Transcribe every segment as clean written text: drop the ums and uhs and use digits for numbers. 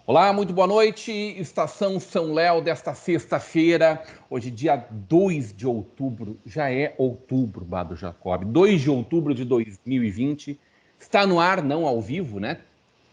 Olá, muito boa noite. Estação São Léo desta sexta-feira, hoje dia 2 de outubro, já é outubro, Bado Jacob, 2 de outubro de 2020, está no ar, não ao vivo, né?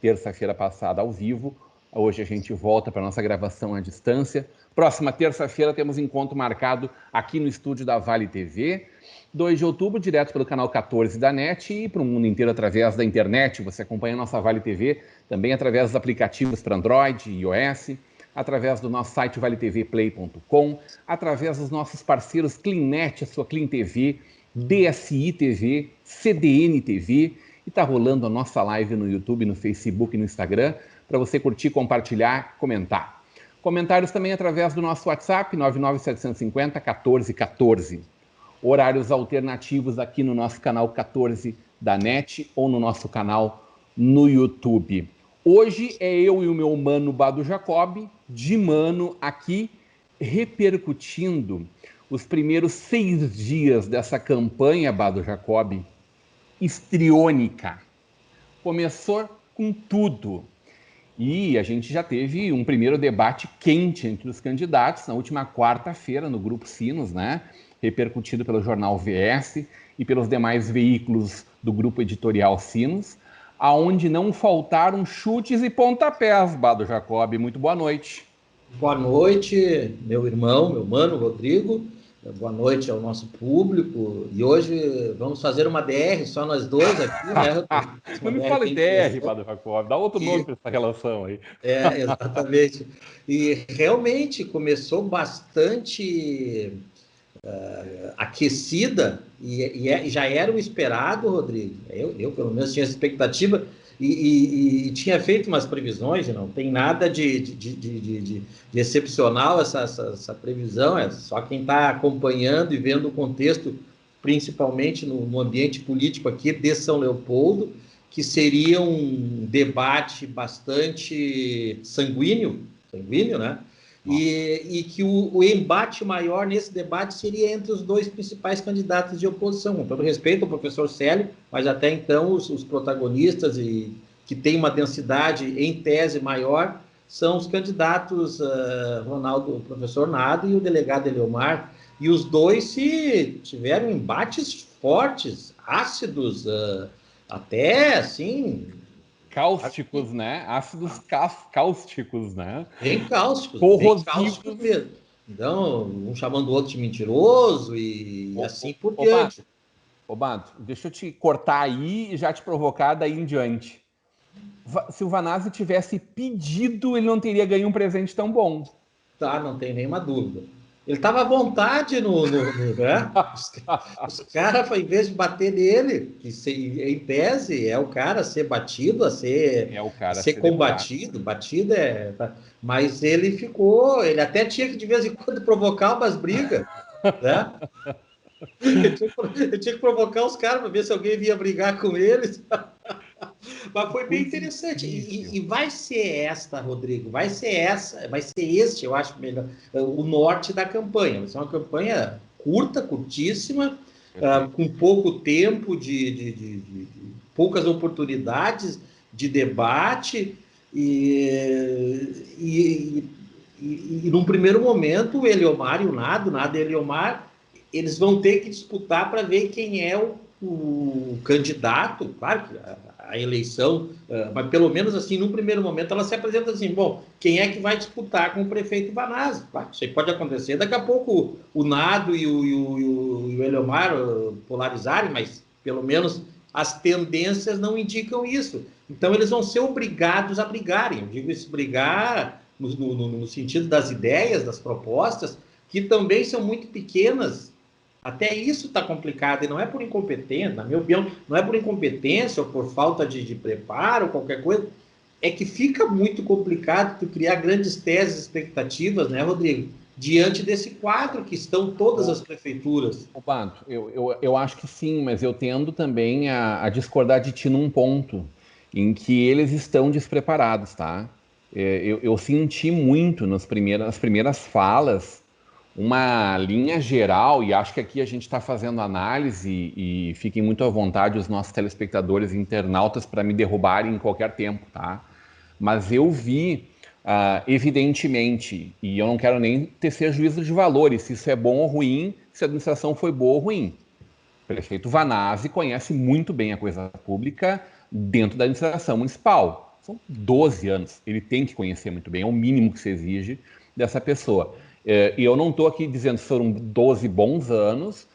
Terça-feira passada ao vivo, hoje a gente volta para a nossa gravação à distância. Próxima terça-feira temos encontro marcado aqui no estúdio da Vale TV, 2 de outubro, direto pelo canal 14 da NET e para o mundo inteiro através da internet. Você acompanha a nossa Vale TV também através dos aplicativos para Android e iOS, através do nosso site valetvplay.com, através dos nossos parceiros Cleannet, a sua Clean TV, DSI TV, CDN TV, e está rolando a nossa live no YouTube, no Facebook e no Instagram, para você curtir, compartilhar, comentar. Comentários também através do nosso WhatsApp, 99750-1414. Horários alternativos aqui no nosso canal 14 da NET ou no nosso canal no YouTube. Hoje é eu e o meu mano Bado Jacob, de mano aqui, repercutindo os primeiros 6 dias dessa campanha, Bado Jacob, histriônica. Começou com tudo. E a gente já teve um primeiro debate quente entre os candidatos na última quarta-feira no Grupo Sinos, né? Repercutido pelo jornal VS e pelos demais veículos do Grupo Editorial Sinos, aonde não faltaram chutes e pontapés, Bado Jacob. Muito boa noite. Boa noite, meu irmão, meu mano, Rodrigo. Boa noite ao nosso público. E hoje vamos fazer uma DR, só nós dois aqui, né? Não me fale DR, Bado Jacob. Dá outro nome para essa relação aí. É, exatamente. E realmente começou bastante aquecida e já era o esperado, Rodrigo. Eu pelo menos tinha essa expectativa e tinha feito umas previsões, não tem nada de excepcional essa previsão, é só quem está acompanhando e vendo o contexto, principalmente no ambiente político aqui de São Leopoldo, que seria um debate bastante sanguíneo, né? E que o embate maior nesse debate seria entre os dois principais candidatos de oposição, com todo respeito ao professor Célio, mas até então os protagonistas e que tem uma densidade em tese maior são os candidatos o professor Nado e o delegado Eliomar, e os dois se tiveram embates fortes, ácidos, até assim... Cáusticos, né? Ácidos cáusticos, né? Bem cáusticos, mesmo. Então, um chamando o outro de mentiroso e assim por diante. Bado, deixa eu te cortar aí e já te provocar daí em diante. Se o Vanazzi tivesse pedido, ele não teria ganho um presente tão bom. Tá, não tem nenhuma dúvida. Ele estava à vontade né? Os caras, em vez de bater nele, que em tese é o cara a ser batido, a ser combatido, batido mas ele ele até tinha que de vez em quando provocar umas brigas, né? Ele tinha que provocar os caras para ver se alguém vinha brigar com eles. Mas foi bem interessante. E vai ser esta, Rodrigo, vai ser este, eu acho melhor, o norte da campanha. Vai ser uma campanha curtíssima, com pouco tempo, de poucas oportunidades de debate, e num primeiro momento, o Eliomar e o Nado e Eliomar, eles vão ter que disputar para ver quem é o candidato. Claro que a eleição, mas pelo menos assim, num primeiro momento, ela se apresenta assim, bom, quem é que vai disputar com o prefeito Vanazzi? Claro, isso aí pode acontecer, daqui a pouco o Nado e o Eliomar polarizarem, mas pelo menos as tendências não indicam isso. Então eles vão ser obrigados a brigarem. Eu digo isso, brigar no sentido das ideias, das propostas, que também são muito pequenas. Até isso está complicado, e não é por incompetência, na minha opinião, não é por incompetência ou por falta de preparo ou qualquer coisa, é que fica muito complicado tu criar grandes teses, expectativas, né, Rodrigo? Diante desse quadro que estão todas as prefeituras. Bado, eu acho que sim, mas eu tendo também a discordar de ti num ponto em que eles estão despreparados, tá? Eu senti muito nas primeiras falas uma linha geral, e acho que aqui a gente está fazendo análise, e fiquem muito à vontade os nossos telespectadores e internautas para me derrubarem em qualquer tempo, tá? Mas eu vi Evidentemente, e eu não quero nem tecer juízo de valores, se isso é bom ou ruim, se a administração foi boa ou ruim. O prefeito Vanazzi conhece muito bem a coisa pública dentro da administração municipal. São 12 anos, ele tem que conhecer muito bem, é o mínimo que se exige dessa pessoa. E eu não estou aqui dizendo que foram 12 bons anos,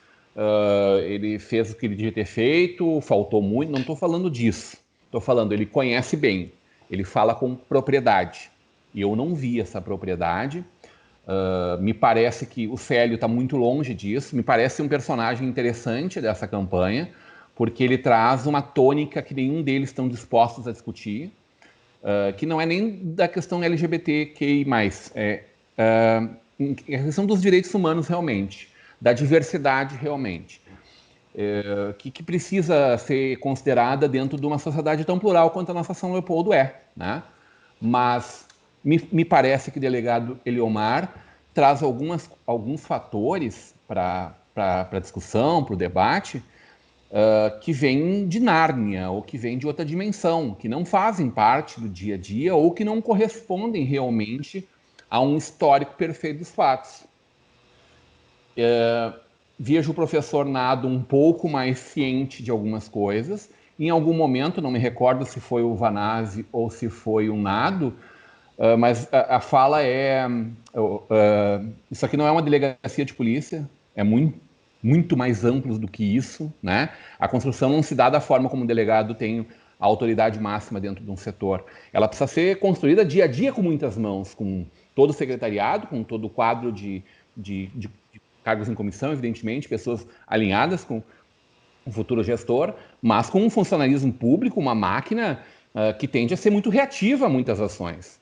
ele fez o que ele devia ter feito, faltou muito, não estou falando disso. Estou falando, ele conhece bem, ele fala com propriedade. E eu não vi essa propriedade. Me parece que o Célio está muito longe disso. Me parece um personagem interessante dessa campanha, porque ele traz uma tônica que nenhum deles estão dispostos a discutir, que não é nem da questão LGBTQI+, é a questão dos direitos humanos realmente, da diversidade realmente, que precisa ser considerada dentro de uma sociedade tão plural quanto a nossa São Leopoldo é, né? Mas me parece que o delegado Eliomar traz alguns fatores para a discussão, para o debate, que vêm de Nárnia ou que vêm de outra dimensão, que não fazem parte do dia a dia ou que não correspondem realmente a um histórico perfeito dos fatos. Vejo o professor Nado um pouco mais ciente de algumas coisas. Em algum momento, não me recordo se foi o Vanazzi ou se foi o Nado, mas a fala é... isso aqui não é uma delegacia de polícia, é muito mais amplo do que isso, né? A construção não se dá da forma como o delegado tem a autoridade máxima dentro de um setor. Ela precisa ser construída dia a dia com muitas mãos, com todo o secretariado, com todo o quadro de cargos em comissão, evidentemente, pessoas alinhadas com o futuro gestor, mas com um funcionalismo público, uma máquina que tende a ser muito reativa a muitas ações.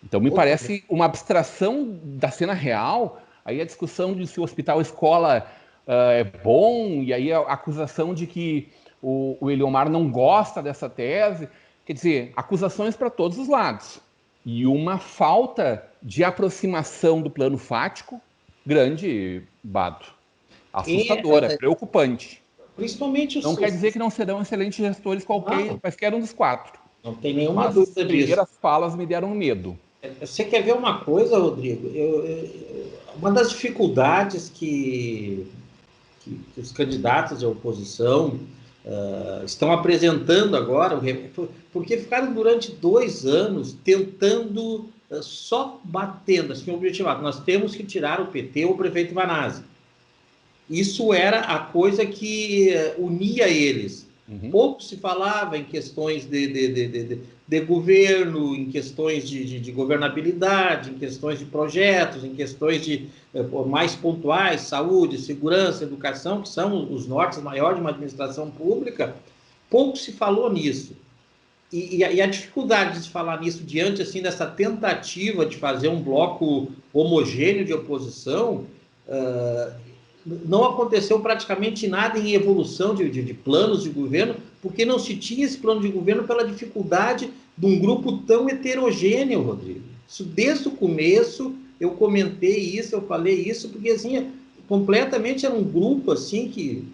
Então, me parece uma abstração da cena real, aí a discussão de se o hospital-escola é bom, e aí a acusação de que o Eliomar não gosta dessa tese. Quer dizer, acusações para todos os lados. E uma falta de aproximação do plano fático grande, Bado. Assustadora, preocupante. Principalmente não quer dizer que não serão excelentes gestores quaisquer um dos quatro. Não tem nenhuma dúvida disso. As primeiras falas me deram medo. Você quer ver uma coisa, Rodrigo? Uma das dificuldades que os candidatos de oposição estão apresentando agora, porque ficaram durante 2 anos tentando, só batendo, assim, objetivado, nós temos que tirar o PT ou o prefeito Vanazzi. Isso era a coisa que unia eles. Pouco se falava em questões de governo, em questões de governabilidade, em questões de projetos, em questões mais pontuais, saúde, segurança, educação, que são os nortes maiores de uma administração pública. Pouco se falou nisso. E a dificuldade de se falar nisso diante assim, dessa tentativa de fazer um bloco homogêneo de oposição... não aconteceu praticamente nada em evolução de planos de governo, porque não se tinha esse plano de governo pela dificuldade de um grupo tão heterogêneo, Rodrigo. Isso desde o começo, eu comentei isso, eu falei isso, porque assim, completamente era um grupo assim, que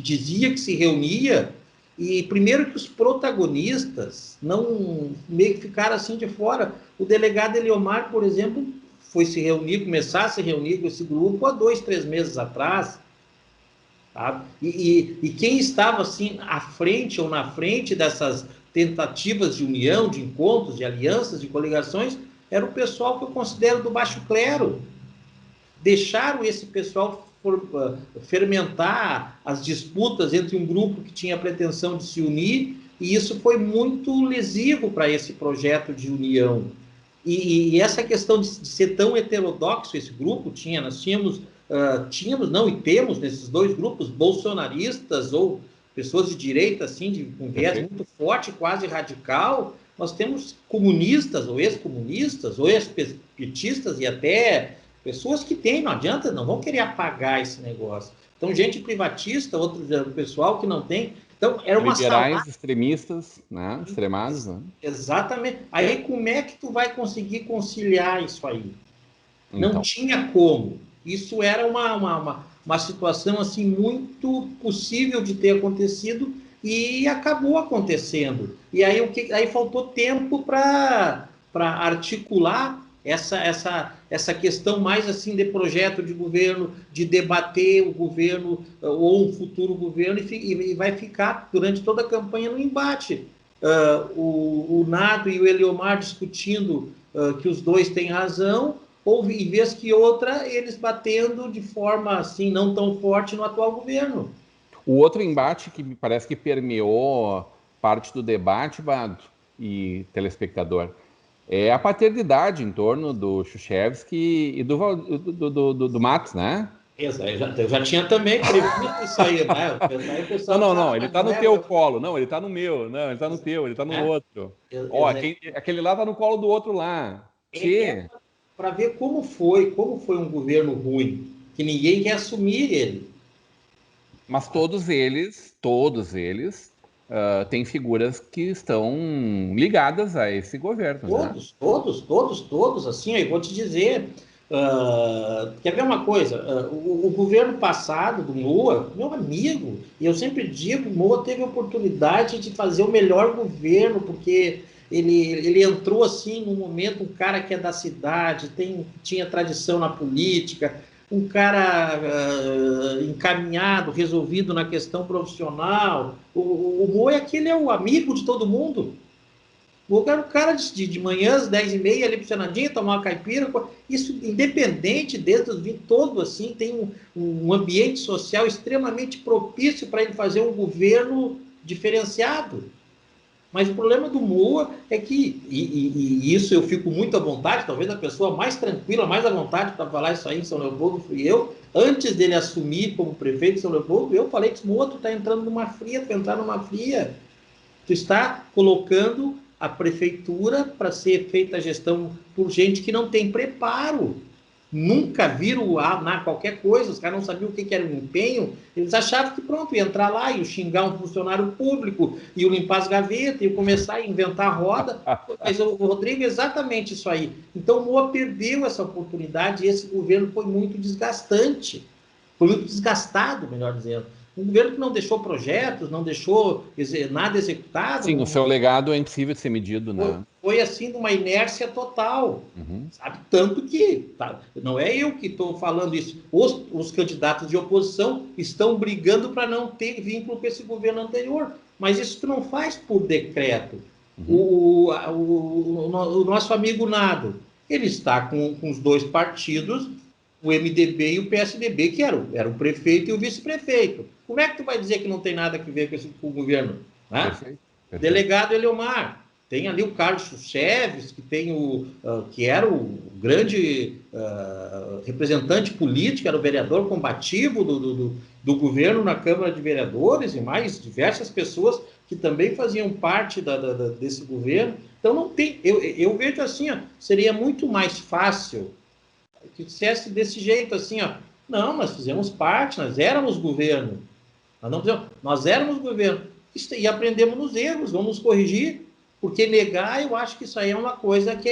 dizia que se reunia, e primeiro que os protagonistas não meio que ficaram assim de fora. O delegado Eliomar, por exemplo, foi se reunir, começar a se reunir com esse grupo há 2, 3 meses atrás. Tá? E quem estava assim à frente ou na frente dessas tentativas de união, de encontros, de alianças, de coligações, era o pessoal que eu considero do baixo clero. Deixaram esse pessoal fermentar as disputas entre um grupo que tinha a pretensão de se unir, e isso foi muito lesivo para esse projeto de união. E essa questão de ser tão heterodoxo, esse grupo nós tínhamos e temos nesses 2 grupos, bolsonaristas ou pessoas de direita, assim, com viés muito forte, quase radical. Nós temos comunistas, ou ex-comunistas, ou ex-petistas, e até pessoas que não adianta, não vão querer apagar esse negócio. Então, gente privatista, outro pessoal que não tem... Então, era uma liberais, extremistas, né? Extremados, né? Exatamente. Aí como é que tu vai conseguir conciliar isso aí? Então. Não tinha como. Isso era uma situação assim muito possível de ter acontecido e acabou acontecendo. E aí, aí faltou tempo para articular essa questão mais assim de projeto de governo, de debater o governo ou um futuro governo, e vai ficar durante toda a campanha no embate. O Nado e o Eliomar discutindo que os dois têm razão, ou em vez que outra, eles batendo de forma assim não tão forte no atual governo. O outro embate que me parece que permeou parte do debate, Bado e telespectador, é a paternidade em torno do Schuchevski e do Matos, né? Eu já tinha também previsto isso aí, né? Não, ele tá no teu colo. Não, ele tá no meu. Não, ele tá no teu, ele tá no outro. Ó, aquele lá tá no colo do outro lá. Para ver como foi um governo ruim, que ninguém quer assumir ele. Mas todos eles têm figuras que estão ligadas a esse governo. Todos, assim, eu vou te dizer. Quer ver uma coisa? O governo passado do Moa, meu amigo, e eu sempre digo, o Moa teve a oportunidade de fazer o melhor governo, porque ele entrou assim num momento, um cara que é da cidade, tinha tradição na política, um cara encaminhado, resolvido na questão profissional. O Moa é o amigo de todo mundo. Era o cara de manhã às 10h30 ali pro Senadinho, tomar uma caipira. Isso independente, desde os 20, todo assim, tem um ambiente social extremamente propício para ele fazer um governo diferenciado. Mas o problema do Moa é que, e isso eu fico muito à vontade, talvez a pessoa mais tranquila, mais à vontade para falar isso aí em São Leopoldo fui eu. Antes dele assumir como prefeito de São Leopoldo, eu falei que Moa, tu está entrando numa fria, tu entrar numa fria. Tu está colocando a prefeitura para ser feita a gestão por gente que não tem preparo. Nunca viram qualquer coisa, os caras não sabiam o que era um empenho, eles achavam que pronto, ia entrar lá, ia xingar um funcionário público, ia limpar as gavetas, ia começar a inventar a roda. Mas o Rodrigo é exatamente isso aí. Então o Moa perdeu essa oportunidade e esse governo foi muito desgastante. Foi muito desgastado, melhor dizendo. Um governo que não deixou projetos, não deixou nada executado. Sim, o seu legado é impossível de ser medido, né? Foi assim, uma inércia total. Sabe? Tanto que, não é eu que estou falando isso, os candidatos de oposição estão brigando para não ter vínculo com esse governo anterior. Mas isso tu não faz por decreto. O nosso amigo Nado, ele está com os dois partidos, o MDB e o PSDB, que era o prefeito e o vice-prefeito. Como é que tu vai dizer que não tem nada a ver com o governo? Né? Perfeito. Delegado Eliomar. Tem ali o Carlos Schuchevski, que era o grande representante político, era o vereador combativo do governo na Câmara de Vereadores, e mais diversas pessoas que também faziam parte desse governo. Então, não tem. Eu vejo assim, seria muito mais fácil que dissesse desse jeito, assim, não, nós fizemos parte, nós éramos governo. Nós éramos governo. E aprendemos nos erros, vamos corrigir. Porque negar, eu acho que isso aí é uma coisa que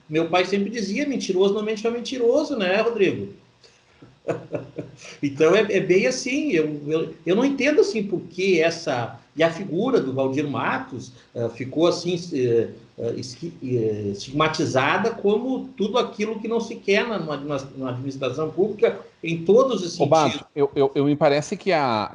meu pai sempre dizia, mentiroso não mente para mentiroso, né, Rodrigo? Então, é bem assim, eu não entendo, assim, por que e a figura do Valdir Matos ficou, assim, estigmatizada como tudo aquilo que não se quer na administração pública, em todos os sentidos. Bato, eu me parece que a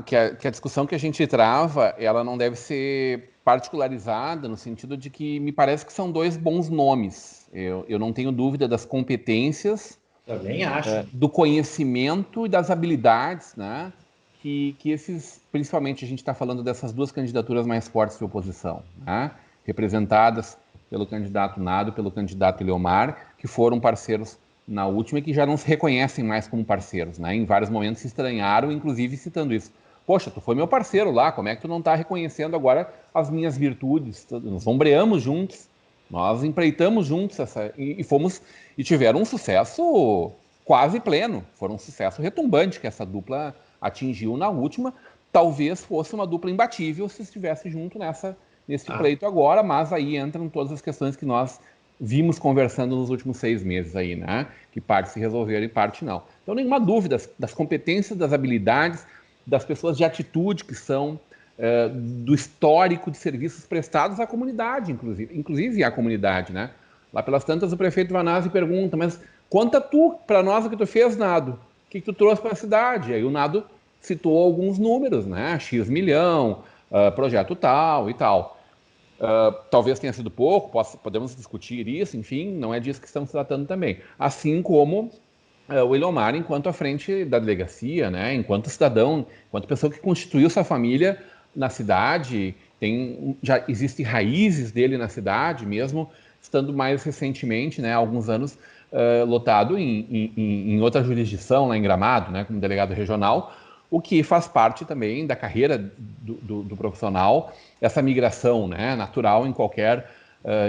discussão que a gente trava, ela não deve ser particularizada no sentido de que me parece que são dois bons nomes. Eu não tenho dúvida das competências, também acho, do conhecimento e das habilidades, né? Que esses, principalmente a gente está falando dessas duas candidaturas mais fortes de oposição, né? Representadas pelo candidato Nado e pelo candidato Eliomar, que foram parceiros na última e que já não se reconhecem mais como parceiros, né? Em vários momentos se estranharam, inclusive citando isso. Poxa, tu foi meu parceiro lá, como é que tu não está reconhecendo agora as minhas virtudes? Nós ombreamos juntos, nós empreitamos juntos e tiveram um sucesso quase pleno. Foram um sucesso retumbante que essa dupla atingiu na última. Talvez fosse uma dupla imbatível se estivesse junto nesse pleito agora, mas aí entram todas as questões que nós vimos conversando nos últimos 6 meses aí, né? Que parte se resolveram e parte não. Então, nenhuma dúvida das competências, das habilidades, das pessoas de atitude que são, do histórico de serviços prestados à comunidade, inclusive à comunidade, né? Lá pelas tantas, o prefeito Vanazzi pergunta, mas conta tu para nós o que tu fez, Nado. O que tu trouxe para a cidade? Aí o Nado citou alguns números, né? X milhão, projeto tal e tal. Talvez tenha sido pouco, podemos discutir isso, enfim, não é disso que estamos tratando também. Assim como o Eliomar, enquanto à frente da delegacia, né, enquanto cidadão, enquanto pessoa que constituiu sua família na cidade, já existem raízes dele na cidade, mesmo estando mais recentemente, né, há alguns anos, lotado em outra jurisdição, lá em Gramado, né, como delegado regional, o que faz parte também da carreira do profissional, essa migração, né, natural em qualquer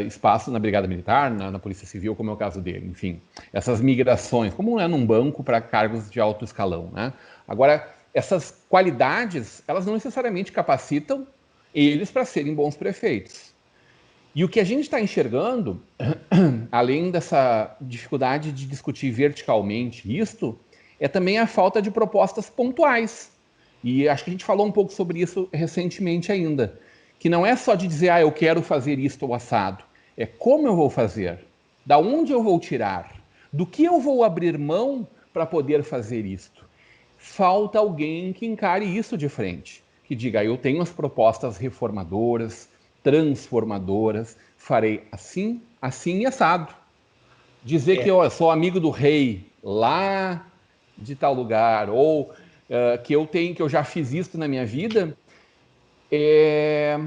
espaço na Brigada Militar, na Polícia Civil, como é o caso dele, enfim. Essas migrações, como é num banco para cargos de alto escalão, né? Agora, essas qualidades, elas não necessariamente capacitam eles para serem bons prefeitos. E o que a gente está enxergando, além dessa dificuldade de discutir verticalmente isto, é também a falta de propostas pontuais. E acho que a gente falou um pouco sobre isso recentemente ainda, que não é só de dizer, eu quero fazer isto ou assado, é como eu vou fazer, da onde eu vou tirar, do que eu vou abrir mão para poder fazer isto. Falta alguém que encare isso de frente, que diga, eu tenho as propostas reformadoras, transformadoras, farei assim, assim e assado. Dizer que eu sou amigo do rei lá de tal lugar, ou que eu já fiz isso na minha vida, é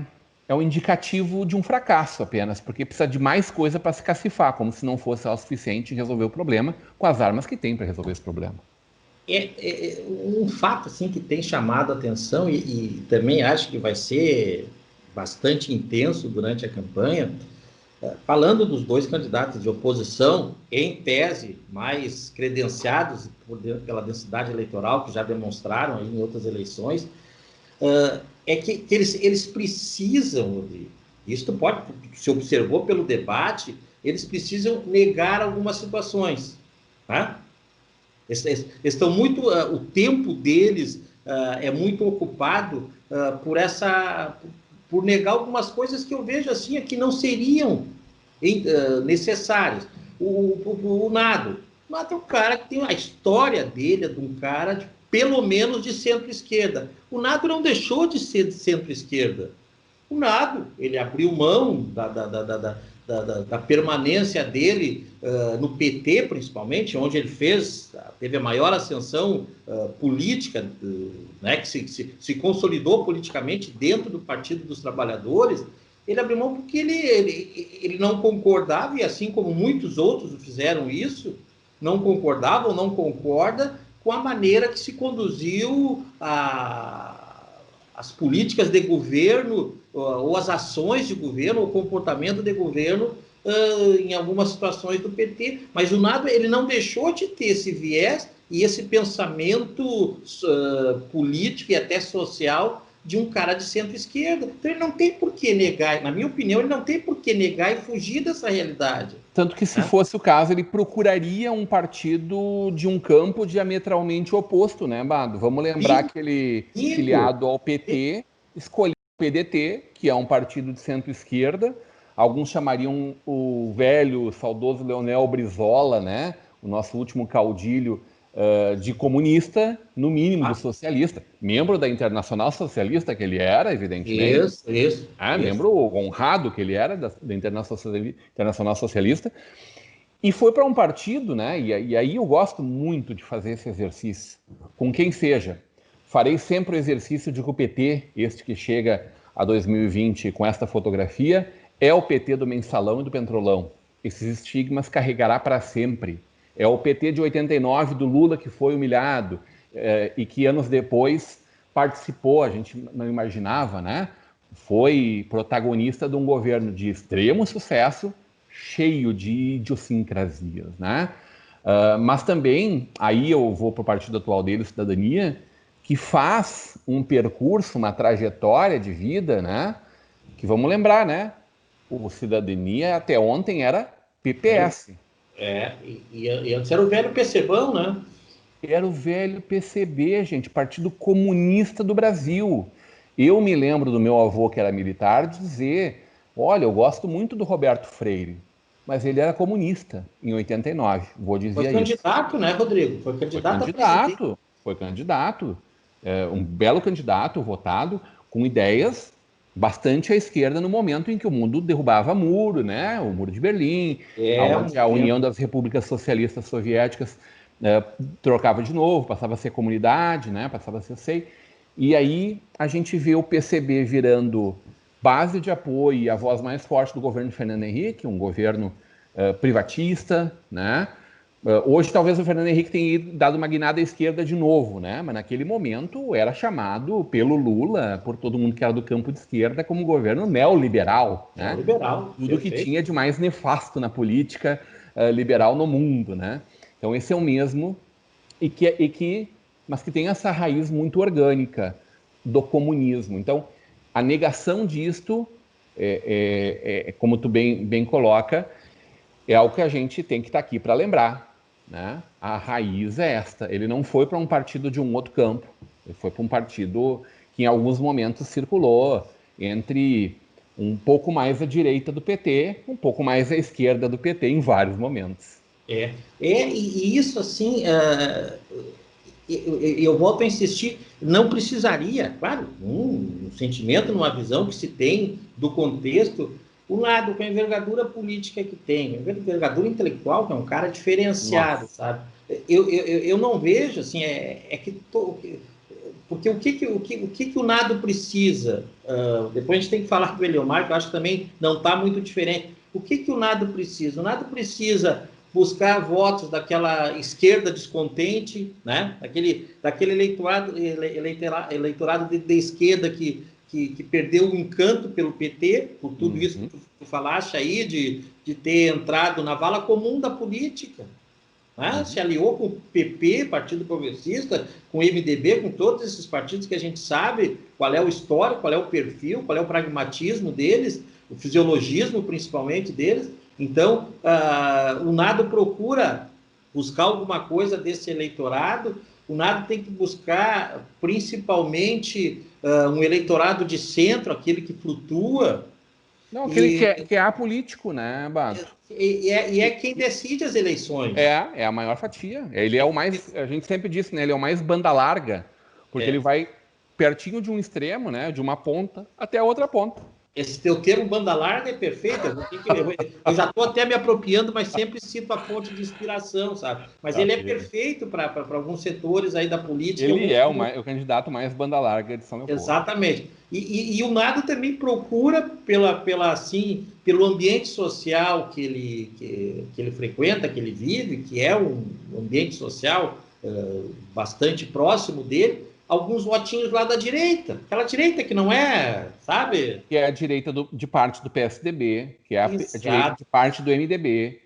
um indicativo de um fracasso apenas, porque precisa de mais coisa para se cacifar, como se não fosse o suficiente resolver o problema com as armas que tem para resolver esse problema. Um fato assim que tem chamado a atenção e também acho que vai ser bastante intenso durante a campanha, falando dos dois candidatos de oposição, em tese, mais credenciados pela densidade eleitoral, que já demonstraram aí em outras eleições, é que eles precisam, isso pode, se observou pelo debate, eles precisam negar algumas situações, tá? Estão muito, o tempo deles é muito ocupado por negar algumas coisas que eu vejo assim que não seriam necessárias. O Nado é um cara que tem a história dele, é de um cara de, pelo menos de centro-esquerda. O Nado não deixou de ser de centro-esquerda. O Nado, ele abriu mão da permanência dele no PT, principalmente, onde ele teve a maior ascensão política, né, que se consolidou politicamente dentro do Partido dos Trabalhadores. Ele abriu mão porque ele não concordava, e assim como muitos outros fizeram isso, não concordava ou não concorda com a maneira que se conduziu as políticas de governo, ou as ações de governo, ou o comportamento de governo em algumas situações do PT. Mas o Nado, ele não deixou de ter esse viés e esse pensamento político e até social de um cara de centro-esquerda. Então ele não tem por que negar, na minha opinião, ele não tem por que negar e fugir dessa realidade. Tanto que, se fosse o caso, ele procuraria um partido de um campo diametralmente oposto, né, Bado? Vamos lembrar que ele, filiado ao PT, escolheu o PDT, que é um partido de centro-esquerda. Alguns chamariam o velho, saudoso Leonel Brizola, né, o nosso último caudilho, de comunista, no mínimo do socialista. Membro da Internacional Socialista que ele era, evidentemente. Isso. Membro honrado que ele era da Internacional Socialista. E foi para um partido, né? E aí eu gosto muito de fazer esse exercício, com quem seja. Farei sempre o exercício de que o PT, este que chega a 2020 com esta fotografia, é o PT do Mensalão e do Petrolão. Esses estigmas carregará para sempre. É o PT de 89 do Lula que foi humilhado e que anos depois participou, a gente não imaginava, né? Foi protagonista de um governo de extremo sucesso, cheio de idiosincrasias, né? Mas também, aí eu vou para o partido atual dele, Cidadania, que faz um percurso, uma trajetória de vida, né? Que vamos lembrar, né? O Cidadania até ontem era PPS. E antes era o velho PCbão, né? Era o velho PCB, gente, Partido Comunista do Brasil. Eu me lembro do meu avô, que era militar, dizer: olha, eu gosto muito do Roberto Freire, mas ele era comunista em 89, vou dizer Foi isso. candidato, né, Rodrigo? Foi candidato a presidente. Foi candidato, um belo candidato votado, com ideias bastante à esquerda no momento em que o mundo derrubava muro, né? O Muro de Berlim, onde a União das Repúblicas Socialistas Soviéticas trocava de novo, passava a ser comunidade, né? Passava a ser SEI. E aí a gente vê o PCB virando base de apoio e a voz mais forte do governo Fernando Henrique, um governo privatista, né? Hoje talvez o Fernando Henrique tenha dado uma guinada à esquerda de novo, né? Mas naquele momento era chamado pelo Lula, por todo mundo que era do campo de esquerda, como governo neoliberal, né? Neoliberal, tudo perfeito. Que tinha de mais nefasto na política liberal no mundo, né? Então esse é o mesmo mas que tem essa raiz muito orgânica do comunismo. Então a negação disto, como tu bem coloca, é algo que a gente tem que estar aqui para lembrar, né? A raiz é esta. Ele não foi para um partido de um outro campo. Ele foi para um partido que em alguns momentos circulou entre um pouco mais à direita do PT, um pouco mais à esquerda do PT em vários momentos. E isso assim, eu volto a insistir, não precisaria, claro, um sentimento, numa visão que se tem do contexto, o lado com a envergadura política que tem, a envergadura intelectual, que é um cara diferenciado, Nossa. Sabe? Eu não vejo, assim, porque o que o Nado precisa? Depois a gente tem que falar do Eliomar, que eu acho que também não está muito diferente. O que o Nado precisa? O Nado precisa buscar votos daquela esquerda descontente, né? daquele eleitorado de esquerda que perdeu o encanto pelo PT, por tudo isso que tu falaste aí, de ter entrado na vala comum da política. Né? Se aliou com o PP, Partido Progressista, com o MDB, com todos esses partidos que a gente sabe qual é o histórico, qual é o perfil, qual é o pragmatismo deles, o fisiologismo principalmente deles. Então, o Nado procura buscar alguma coisa desse eleitorado. O Nado tem que buscar principalmente um eleitorado de centro, aquele que flutua. Não, aquele que é apolítico, né, Bato? E é quem decide as eleições. É a maior fatia. Ele é o mais, a gente sempre disse, né? Ele é o mais banda larga, porque ele vai pertinho de um extremo, né? De uma ponta até a outra ponta. Esse teu termo banda larga é perfeito. Eu já estou até me apropriando, mas sempre cito a fonte de inspiração, sabe? Mas ele é perfeito para alguns setores aí da política. Ele é o candidato mais banda larga de São Leopoldo. Exatamente. E o Nado também procura pelo ambiente social que ele frequenta, que ele vive, que é um ambiente social bastante próximo dele, alguns votinhos lá da direita. Aquela direita que não é, sabe? Que é a direita de parte do PSDB, que é a direita de parte do MDB.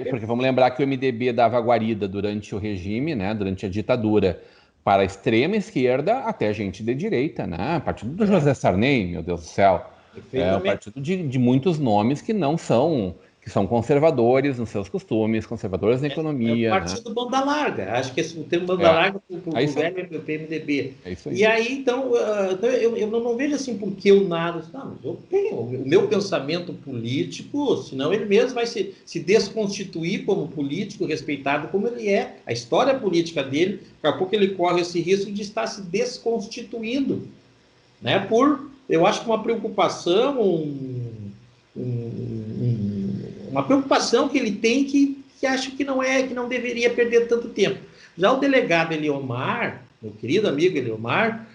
Porque vamos lembrar que o MDB dava guarida durante o regime, né, durante a ditadura, para a extrema esquerda até gente de direita, né? Partido do José Sarney, meu Deus do céu. É o partido de muitos nomes que não são... que são conservadores nos seus costumes, conservadores na economia. É o partido banda larga. Acho que o termo banda larga para o velho é o PMDB. É isso aí. E aí, então, eu não vejo assim porque o Nado... Não, eu tenho o meu pensamento político, senão ele mesmo vai se desconstituir como político, respeitado como ele é. A história política dele, daqui a pouco ele corre esse risco de estar se desconstituindo. Né? Eu acho que uma preocupação, uma preocupação que ele tem que acho que não deveria perder tanto tempo. Já o delegado Eliomar, meu querido amigo Eliomar,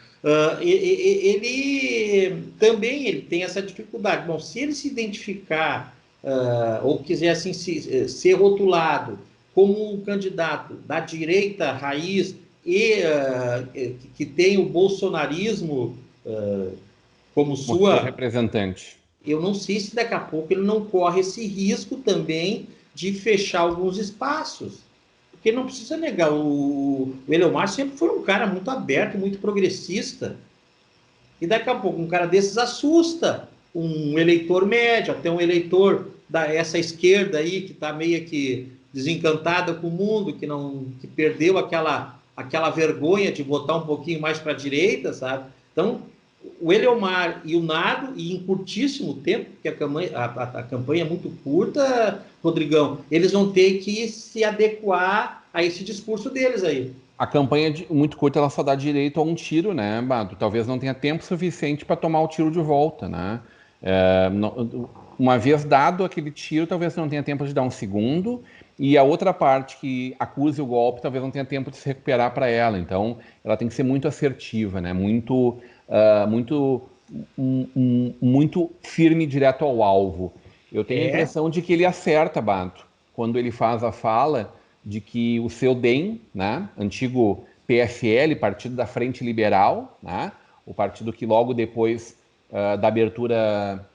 ele também tem essa dificuldade. Bom, se ele se identificar ou quiser assim ser rotulado como um candidato da direita raiz e que tem o bolsonarismo como sua representante, eu não sei se daqui a pouco ele não corre esse risco também de fechar alguns espaços. Porque não precisa negar, o Eliomar sempre foi um cara muito aberto, muito progressista. E daqui a pouco um cara desses assusta um eleitor médio, até um eleitor dessa esquerda aí que está meio que desencantada com o mundo, que perdeu aquela vergonha de votar um pouquinho mais para a direita, sabe? Então, o Eliomar e o Nado, e em curtíssimo tempo, porque a campanha é muito curta, Rodrigão, eles vão ter que se adequar a esse discurso deles aí. A campanha muito curta, ela só dá direito a um tiro, né, Bado? Talvez não tenha tempo suficiente para tomar o tiro de volta, né? Uma vez dado aquele tiro, talvez não tenha tempo de dar um segundo, e a outra parte que acuse o golpe talvez não tenha tempo de se recuperar para ela. Então, ela tem que ser muito assertiva, né? Muito firme e direto ao alvo. Eu tenho a impressão de que ele acerta, Bato, quando ele faz a fala de que o seu DEM, né, antigo PFL, Partido da Frente Liberal, né, o partido que logo depois da abertura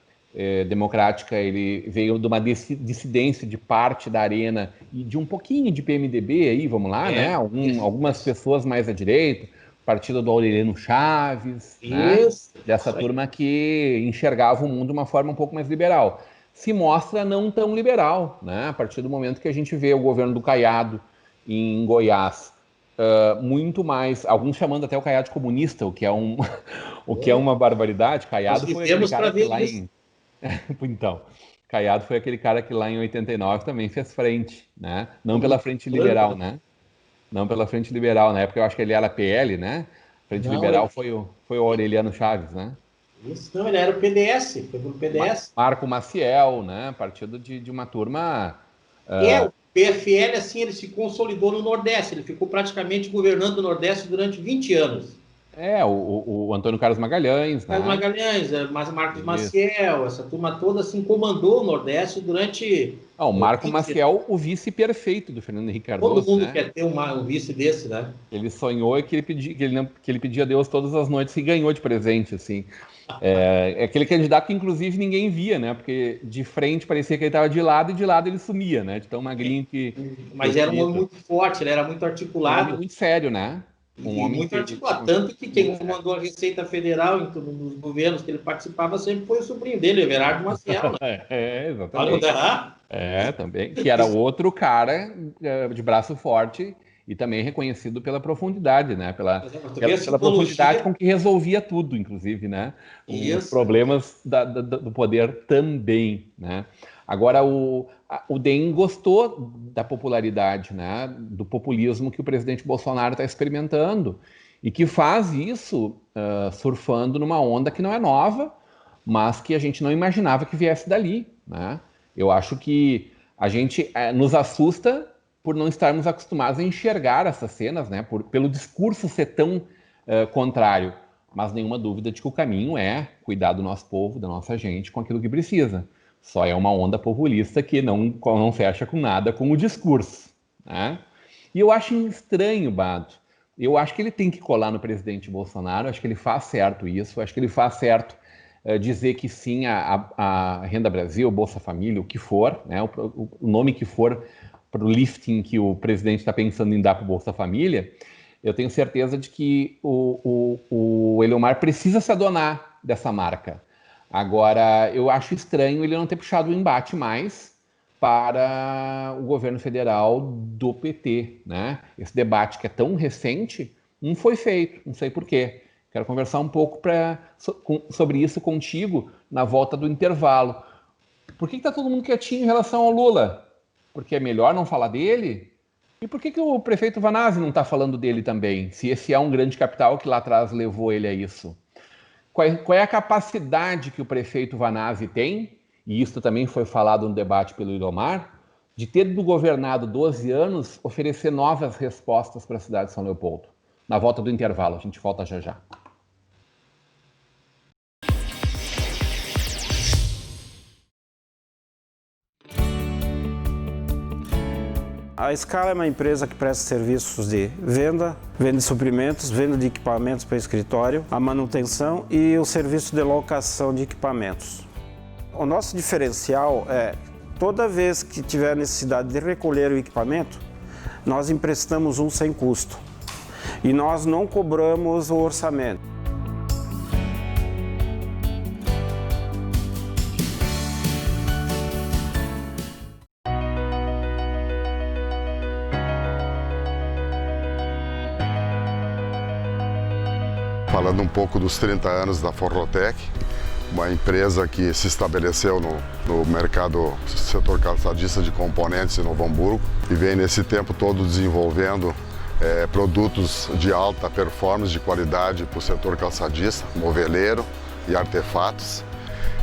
democrática ele veio de uma dissidência de parte da Arena e de um pouquinho de PMDB aí, vamos lá, né, algumas pessoas mais à direita, partido do Aureliano Chaves, né, dessa turma que enxergava o mundo de uma forma um pouco mais liberal. Se mostra não tão liberal, né? A partir do momento que a gente vê o governo do Caiado em Goiás, muito mais, alguns chamando até o Caiado comunista, o que é uma barbaridade. Caiado foi aquele cara que lá em então, Caiado foi aquele cara que lá em 89 também fez frente, né? Não pela frente liberal, né? Não pela frente liberal, na época eu acho que ele era PL, né? Frente liberal foi o Aureliano Chaves, né? Isso, não, ele era o PDS, foi pelo PDS. Marco Maciel, né? Partido de uma turma... O PFL, assim, ele se consolidou no Nordeste, ele ficou praticamente governando o Nordeste durante 20 anos. O Antônio Carlos Magalhães, né? Carlos Magalhães, Marcos Maciel, essa turma toda, assim, comandou o Nordeste durante... o Marco Maciel, o vice perfeito do Fernando Henrique Cardoso. Todo mundo quer ter um vice desse, né? Ele sonhou que ele pedia a Deus todas as noites e ganhou de presente, assim. É aquele candidato que, inclusive, ninguém via, né? Porque de frente parecia que ele estava de lado e de lado ele sumia, né? De tão magrinho que... Mas era um homem muito forte, ele era muito articulado. Um homem muito sério, né? Muito articulado. Tanto que quem comandou a Receita Federal nos governos que ele participava sempre foi o sobrinho dele, Everardo Maciel. Né? Exatamente. Também. Que era outro cara de braço forte e também reconhecido pela profundidade, né? Pela profundidade com que resolvia tudo, inclusive, né? Os problemas do poder também, né? Agora, o DEM gostou da popularidade, né? Do populismo que o presidente Bolsonaro está experimentando e que faz isso surfando numa onda que não é nova, mas que a gente não imaginava que viesse dali, né? Eu acho que a gente nos assusta por não estarmos acostumados a enxergar essas cenas, né? Pelo discurso ser tão contrário. Mas nenhuma dúvida de que o caminho é cuidar do nosso povo, da nossa gente, com aquilo que precisa. Só é uma onda populista que não fecha com nada com o discurso, né? E eu acho estranho, Bado. Eu acho que ele tem que colar no presidente Bolsonaro, acho que ele faz certo isso, acho que ele faz certo dizer que sim a Renda Brasil, Bolsa Família, o que for, né? O nome que for para o lifting que o presidente está pensando em dar para o Bolsa Família, eu tenho certeza de que o Eliomar precisa se adonar dessa marca. Agora, eu acho estranho ele não ter puxado o embate mais para o governo federal do PT, né? Esse debate que é tão recente não foi feito, não sei por quê. Quero conversar um pouco sobre isso contigo na volta do intervalo. Por que está todo mundo quietinho em relação ao Lula? Porque é melhor não falar dele? E por que o prefeito Vanazzi não está falando dele também, se esse é um grande capital que lá atrás levou ele a isso? Qual é a capacidade que o prefeito Vanazzi tem, e isso também foi falado no debate pelo Eliomar, de ter governado 12 anos, oferecer novas respostas para a cidade de São Leopoldo? Na volta do intervalo, a gente volta já já. A Scala é uma empresa que presta serviços de venda de suprimentos, venda de equipamentos para escritório, a manutenção e o serviço de locação de equipamentos. O nosso diferencial é, toda vez que tiver necessidade de recolher o equipamento, nós emprestamos um sem custo e nós não cobramos o orçamento. falando um pouco dos 30 anos da Forrotec, uma empresa que se estabeleceu no mercado setor calçadista de componentes em Novo Hamburgo e vem nesse tempo todo desenvolvendo produtos de alta performance, de qualidade para o setor calçadista, moveleiro e artefatos.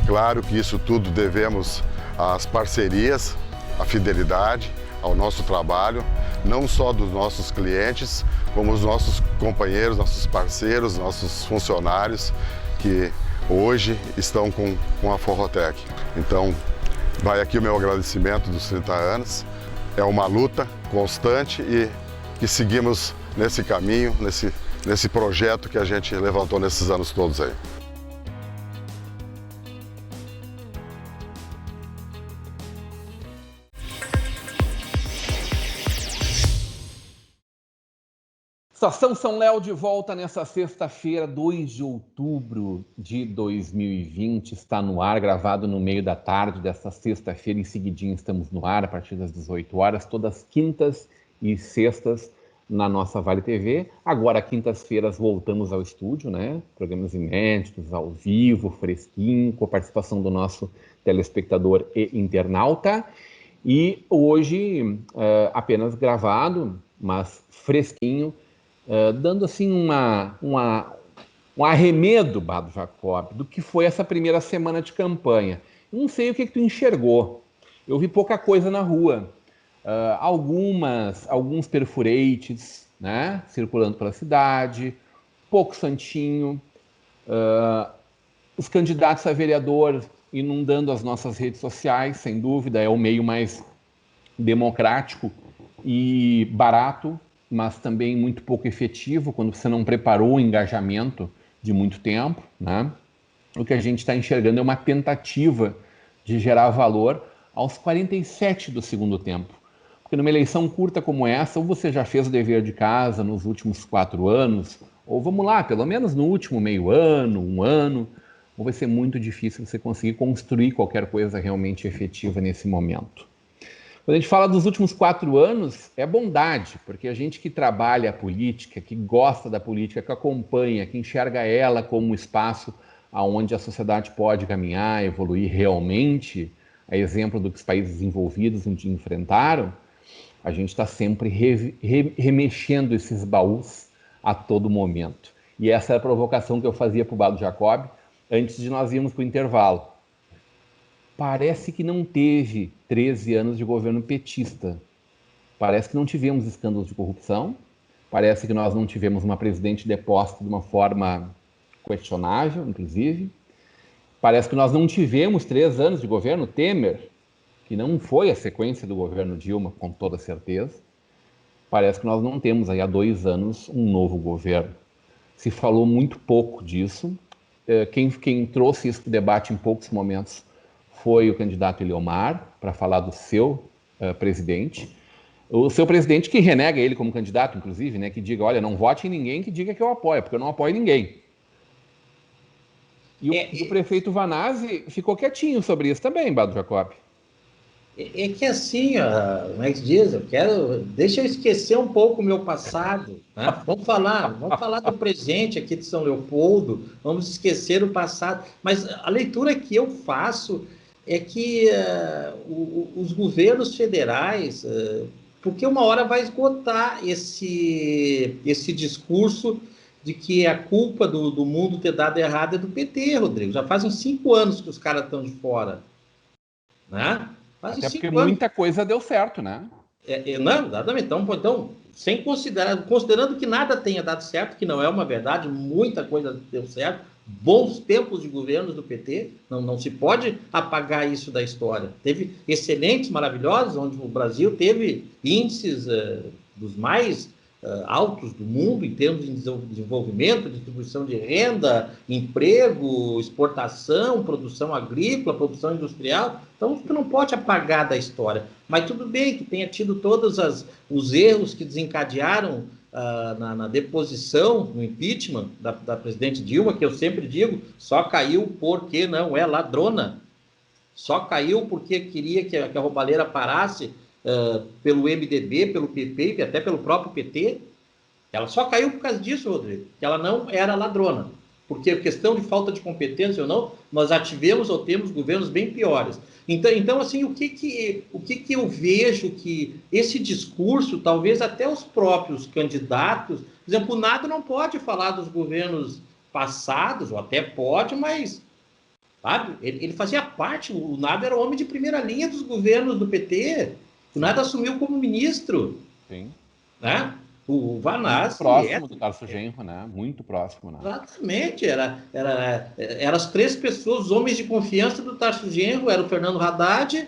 Claro que isso tudo devemos às parcerias, à fidelidade, ao nosso trabalho, não só dos nossos clientes, como os nossos companheiros, nossos parceiros, nossos funcionários que hoje estão com a Forrotec. Então, vai aqui o meu agradecimento dos 30 anos. É uma luta constante e que seguimos nesse caminho, nesse projeto que a gente levantou nesses anos todos aí. Estação São Léo de volta nessa sexta-feira, 2 de outubro de 2020. Está no ar, gravado no meio da tarde dessa sexta-feira. Em seguidinho estamos no ar, a partir das 18 horas, todas quintas e sextas na nossa Vale TV. Agora, quintas-feiras, voltamos ao estúdio, né? Programas inéditos, ao vivo, fresquinho, com a participação do nosso telespectador e internauta. E hoje, apenas gravado, mas fresquinho, dando assim um arremedo, Bado Jacob, do que foi essa primeira semana de campanha. Não sei o que tu enxergou. Eu vi pouca coisa na rua. Alguns perfuretes, né, circulando pela cidade, pouco santinho, os candidatos a vereador inundando as nossas redes sociais, sem dúvida, é o meio mais democrático e barato, mas também muito pouco efetivo quando você não preparou o engajamento de muito tempo, né? O que a gente está enxergando é uma tentativa de gerar valor aos 47 do segundo tempo. Porque numa eleição curta como essa, ou você já fez o dever de casa nos últimos 4 anos, ou vamos lá, pelo menos no último meio ano, 1 ano, ou vai ser muito difícil você conseguir construir qualquer coisa realmente efetiva nesse momento. Quando a gente fala dos últimos 4 anos, é bondade, porque a gente que trabalha a política, que gosta da política, que acompanha, que enxerga ela como um espaço onde a sociedade pode caminhar, evoluir realmente, a exemplo do que os países desenvolvidos um dia enfrentaram, a gente está sempre remexendo esses baús a todo momento. E essa é a provocação que eu fazia para o Bado Jacob antes de nós irmos para o intervalo. Parece que não teve 13 anos de governo petista. Parece que não tivemos escândalos de corrupção. Parece que nós não tivemos uma presidente deposta de uma forma questionável, inclusive. Parece que nós não tivemos 3 anos de governo Temer, que não foi a sequência do governo Dilma, com toda certeza. Parece que nós não temos aí há 2 anos um novo governo. Se falou muito pouco disso. Quem trouxe isso para o debate em poucos momentos foi o candidato Eliomar, para falar do seu presidente. O seu presidente que renega ele como candidato, inclusive, né, que diga, olha, não vote em ninguém que diga que eu apoio, porque eu não apoio ninguém. E o prefeito Vanazzi ficou quietinho sobre isso também, Bado Jacob. É que assim, como é que diz? Deixa eu esquecer um pouco o meu passado, né? Vamos falar do presente aqui de São Leopoldo, vamos esquecer o passado. Mas a leitura que eu faço é que os governos federais, porque uma hora vai esgotar esse discurso de que a culpa do mundo ter dado errado é do PT, Rodrigo. Já faz uns 5 anos que os caras estão de fora, né? Até porque muita coisa deu certo, né? Não, exatamente. Então, considerando que nada tenha dado certo, que não é uma verdade, muita coisa deu certo, bons tempos de governos do PT, não se pode apagar isso da história. Teve excelentes, maravilhosos, onde o Brasil teve índices dos mais altos do mundo em termos de desenvolvimento, distribuição de renda, emprego, exportação, produção agrícola, produção industrial. Então, tu não pode apagar da história. Mas tudo bem que tenha tido todos os erros que desencadearam na deposição, no impeachment da presidente Dilma, que eu sempre digo, só caiu porque não é ladrona. Só caiu porque queria que a roubalheira parasse pelo MDB, pelo PP e até pelo próprio PT. Ela só caiu por causa disso, Rodrigo, que ela não era ladrona. Porque a questão de falta de competência ou não, nós já tivemos ou temos governos bem piores. Então assim, o que eu vejo que esse discurso, talvez até os próprios candidatos, por exemplo, o Nado não pode falar dos governos passados, ou até pode, mas sabe, ele fazia parte, o Nado era o homem de primeira linha dos governos do PT, o Nado assumiu como ministro. Sim. Né? O Vanassi... Muito próximo do Tarso Genro, né? Muito próximo. Né? Exatamente. Era as 3 pessoas, os homens de confiança do Tarso Genro, era o Fernando Haddad,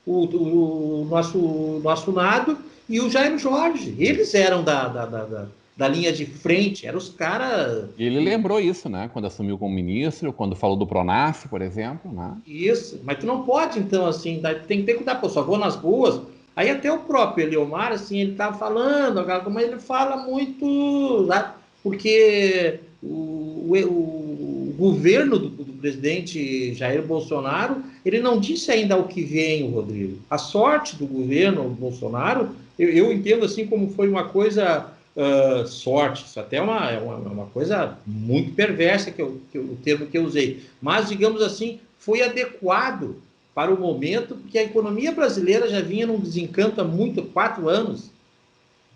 o nosso Nado e o Jair Jorge. Eles eram da linha de frente, eram os caras... E ele lembrou isso, né? Quando assumiu como ministro, quando falou do Pronaf, por exemplo, né? Isso, mas tu não pode, então, assim, tem que ter cuidado, pô, só vou nas ruas... Aí até o próprio Eliomar, assim, ele estava falando, mas ele fala muito, né? Porque o governo do presidente Jair Bolsonaro, ele não disse ainda ao que vem, Rodrigo. A sorte do governo Bolsonaro, eu entendo assim como foi uma coisa sorte, isso até é uma coisa muito perversa, o termo que eu usei. Mas, digamos assim, foi adequado para o momento, porque a economia brasileira já vinha num desencanto há 4 anos.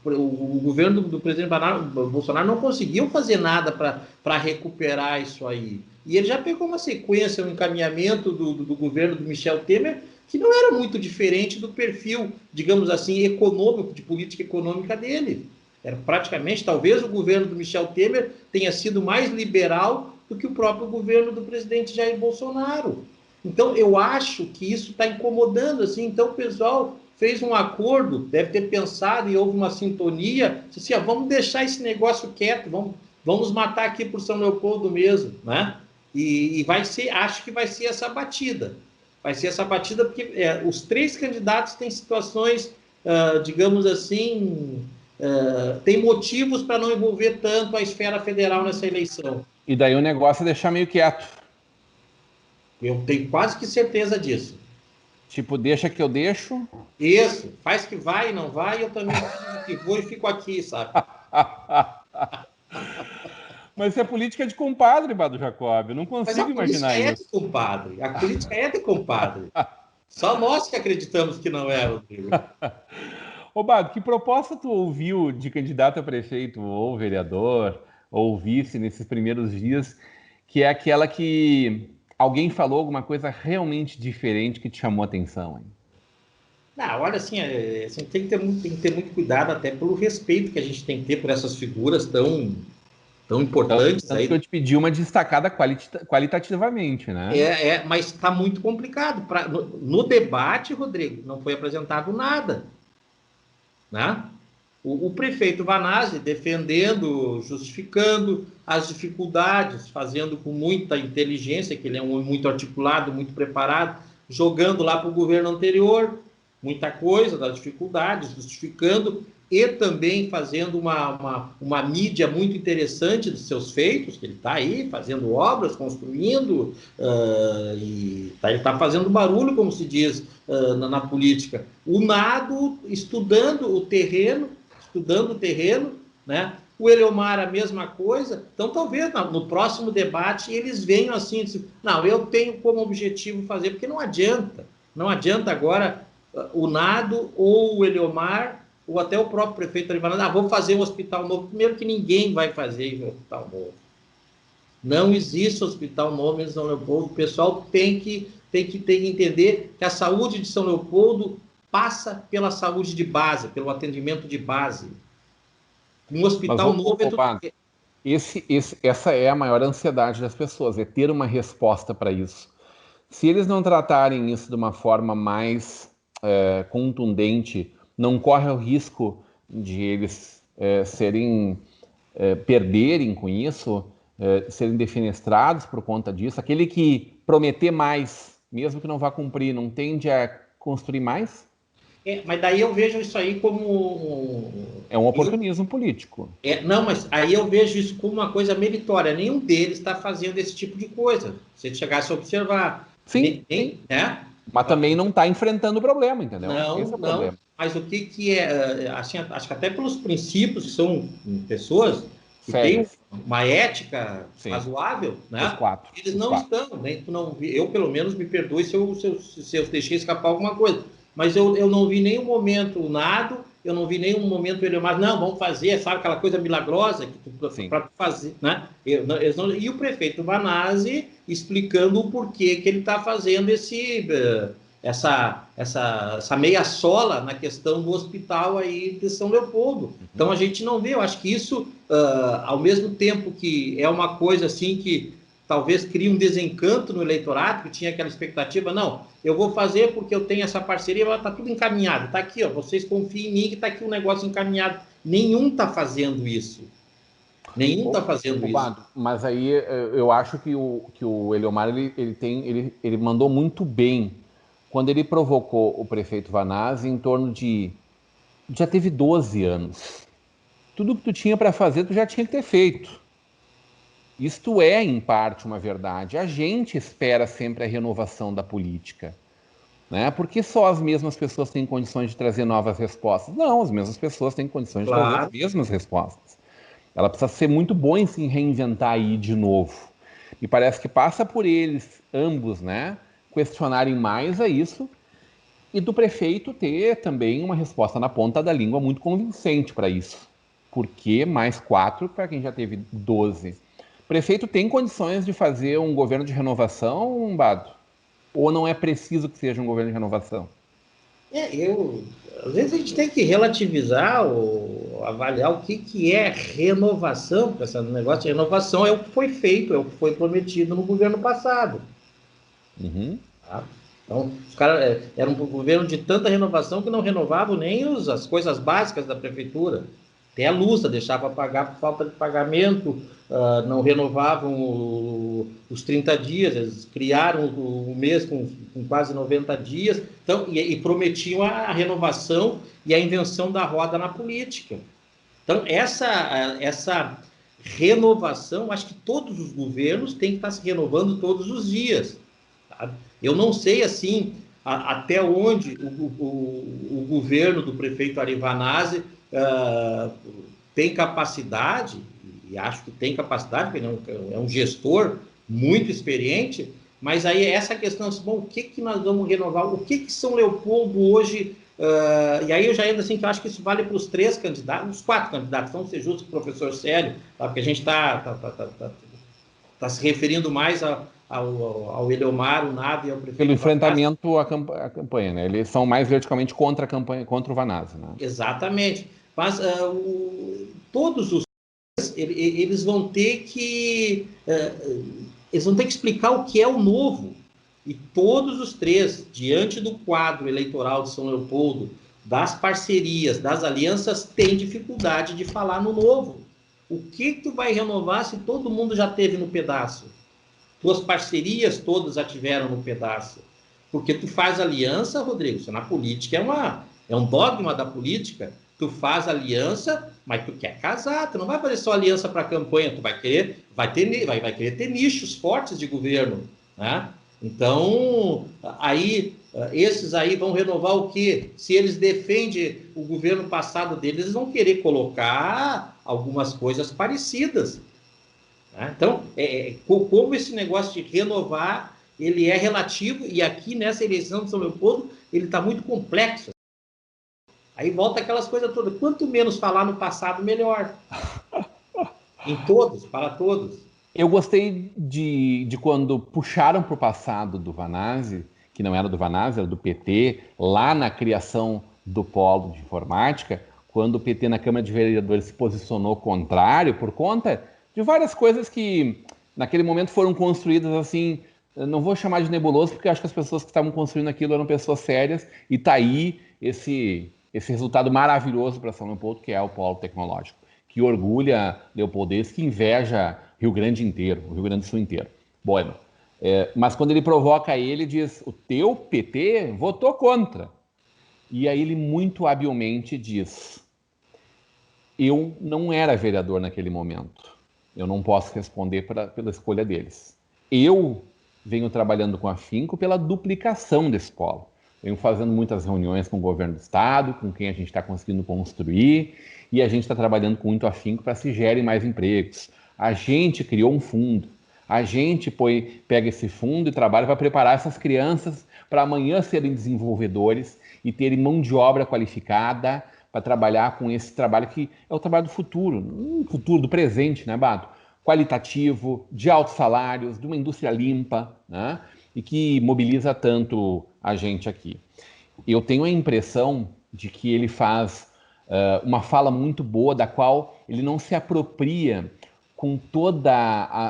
O governo do presidente Bolsonaro não conseguiu fazer nada para recuperar isso aí. E ele já pegou uma sequência, um encaminhamento do governo do Michel Temer, que não era muito diferente do perfil, digamos assim, econômico, de política econômica dele. Era praticamente, talvez o governo do Michel Temer tenha sido mais liberal do que o próprio governo do presidente Jair Bolsonaro. Então, eu acho que isso está incomodando, assim, então o pessoal fez um acordo, deve ter pensado e houve uma sintonia, assim, vamos deixar esse negócio quieto, vamos matar aqui por São Leopoldo mesmo, né? E vai ser, acho que vai ser essa batida. Vai ser essa batida porque os 3 candidatos têm situações, digamos assim, têm motivos para não envolver tanto a esfera federal nessa eleição. E daí o negócio é deixar meio quieto. Eu tenho quase que certeza disso. Tipo, deixa que eu deixo. Isso, faz que vai e não vai, eu também que vou e fico aqui, sabe? Mas isso é política de compadre, Bado Jacob. Eu não consigo imaginar isso. A política é de compadre. A política é de compadre. Só nós que acreditamos que não é, Rodrigo. Ô, Bado, que proposta tu ouviu de candidato a prefeito ou vereador ou vice nesses primeiros dias, que é aquela que alguém falou alguma coisa realmente diferente que te chamou a atenção, hein? Não, olha, assim, tem que ter muito cuidado, até pelo respeito que a gente tem que ter por essas figuras tão importantes. Tanto que eu te pedi uma destacada qualitativamente, né? Mas está muito complicado. No debate, Rodrigo, não foi apresentado nada, né? O prefeito Vanassi defendendo, justificando as dificuldades, fazendo com muita inteligência, que ele é um homem muito articulado, muito preparado, jogando lá para o governo anterior, muita coisa das dificuldades, justificando, e também fazendo uma mídia muito interessante dos seus feitos, que ele está aí fazendo obras, construindo, e ele está fazendo barulho, como se diz na política. O Nado estudando o terreno, né? O Eliomar a mesma coisa. Então, talvez no próximo debate eles venham assim, não, eu tenho como objetivo fazer, porque não adianta agora o Nado ou o Eliomar, ou até o próprio prefeito ali falando, vou fazer um hospital novo. Primeiro que ninguém vai fazer um hospital novo. Não existe hospital novo em São Leopoldo. O pessoal tem que entender que a saúde de São Leopoldo passa pela saúde de base, pelo atendimento de base. Um hospital novo... Essa é a maior ansiedade das pessoas, é ter uma resposta para isso. Se eles não tratarem isso de uma forma mais contundente, não corre o risco de eles perderem com isso, serem defenestrados por conta disso. Aquele que prometer mais, mesmo que não vá cumprir, não tende a construir mais? Mas daí eu vejo isso aí como... É um oportunismo político. Não, mas aí eu vejo isso como uma coisa meritória. Nenhum deles está fazendo esse tipo de coisa. Se você chegasse a observar. Sim. Né? Mas também não está enfrentando o problema, entendeu? Não, Esse é o não. problema. Mas o que é, assim, acho que até pelos princípios que são pessoas que têm Sérias. uma ética Sim. razoável, Os né? quatro. Eles os não quatro. estão, né? Eu, pelo menos, me perdoe se eu deixei escapar alguma coisa. Mas eu não vi nenhum momento nada, eu não vi nenhum momento ele mais, não, vamos fazer, sabe, aquela coisa milagrosa para fazer, né? E o prefeito Vanazzi explicando o porquê que ele está fazendo essa meia sola na questão do hospital aí de São Leopoldo. Então a gente não vê, eu acho que isso, ao mesmo tempo que é uma coisa assim que talvez cria um desencanto no eleitorado, que tinha aquela expectativa, não, eu vou fazer porque eu tenho essa parceria, mas está tudo encaminhado, está aqui, ó, vocês confiem em mim que está aqui um negócio encaminhado. Nenhum está fazendo isso. Nenhum está fazendo isso. Mas aí eu acho que o Eliomar ele mandou muito bem quando ele provocou o prefeito Vanazzi em torno de... Já teve 12 anos. Tudo que tu tinha para fazer, tu já tinha que ter feito. Isto é, em parte, uma verdade. A gente espera sempre a renovação da política, né? Porque só as mesmas pessoas têm condições de trazer novas respostas. Não, as mesmas pessoas têm condições de trazer as mesmas respostas. Ela precisa ser muito boa em se reinventar aí de novo. E parece que passa por eles, ambos, né, questionarem mais a isso e do prefeito ter também uma resposta na ponta da língua muito convincente para isso. Por que mais 4 para quem já teve 12? O prefeito tem condições de fazer um governo de renovação, Bado? Ou não é preciso que seja um governo de renovação? Às vezes a gente tem que relativizar ou avaliar o que é renovação, porque esse negócio de renovação é o que foi feito, é o que foi prometido no governo passado. Tá? Então, os caras era um governo de tanta renovação que não renovavam nem as coisas básicas da prefeitura. Até a luz deixava pagar por falta de pagamento, não renovavam os 30 dias, eles criaram o mês com quase 90 dias, então, e prometiam a renovação e a invenção da roda na política. Então, essa renovação, acho que todos os governos têm que estar se renovando todos os dias. Sabe? Eu não sei, assim, até onde o governo do prefeito Ari Vanazzi tem capacidade, e acho que tem capacidade, porque é um gestor muito experiente, mas aí essa questão, assim, bom, o que nós vamos renovar? O que São Leopoldo hoje... e aí eu já entro assim, que eu acho que isso vale para os 3 candidatos, os 4 candidatos, vamos ser justos com o professor Célio, tá? Porque a gente está se referindo mais ao Eliomar, o Nado e ao prefeito. Pelo enfrentamento à campanha, né? Eles são mais verticalmente contra a campanha, contra o Vanazzi, né? Exatamente. Mas todos os eles vão ter que explicar o que é o novo. E todos os 3, diante do quadro eleitoral de São Leopoldo, das parcerias, das alianças, têm dificuldade de falar no novo. O que tu vai renovar se todo mundo já teve no pedaço? Tuas parcerias todas já tiveram no pedaço. Porque tu faz aliança, Rodrigo, isso na política é um dogma da política. Tu faz aliança, mas tu quer casar, tu não vai fazer só aliança para a campanha, tu vai querer ter nichos fortes de governo, né? Então, aí, esses aí vão renovar o quê? Se eles defendem o governo passado deles, eles vão querer colocar algumas coisas parecidas. Né? Então, como esse negócio de renovar, ele é relativo, e aqui nessa eleição de São Leopoldo, ele está muito complexo. Aí volta aquelas coisas todas. Quanto menos falar no passado, melhor. Em todos, para todos. Eu gostei de quando puxaram para o passado do Vanazzi, que não era do Vanazzi, era do PT, lá na criação do polo de informática, quando o PT na Câmara de Vereadores se posicionou contrário por conta de várias coisas que naquele momento foram construídas assim, não vou chamar de nebuloso, porque acho que as pessoas que estavam construindo aquilo eram pessoas sérias, e tá aí esse resultado maravilhoso para São Leopoldo, que é o polo tecnológico, que orgulha leopoldense, que inveja Rio Grande inteiro, o Rio Grande do Sul inteiro. Bueno, mas quando ele provoca ele diz, o teu PT votou contra. E aí ele muito habilmente diz, eu não era vereador naquele momento, eu não posso responder pela escolha deles. Eu venho trabalhando com afinco pela duplicação desse polo. Venho fazendo muitas reuniões com o governo do estado, com quem a gente está conseguindo construir, e a gente está trabalhando com muito afinco para se gerem mais empregos. A gente criou um fundo, a gente pega esse fundo e trabalha para preparar essas crianças para amanhã serem desenvolvedores e terem mão de obra qualificada para trabalhar com esse trabalho que é o trabalho do futuro do presente, né, Bato? Qualitativo, de altos salários, de uma indústria limpa, né? E que mobiliza tanto a gente aqui. Eu tenho a impressão de que ele faz uma fala muito boa, da qual ele não se apropria com toda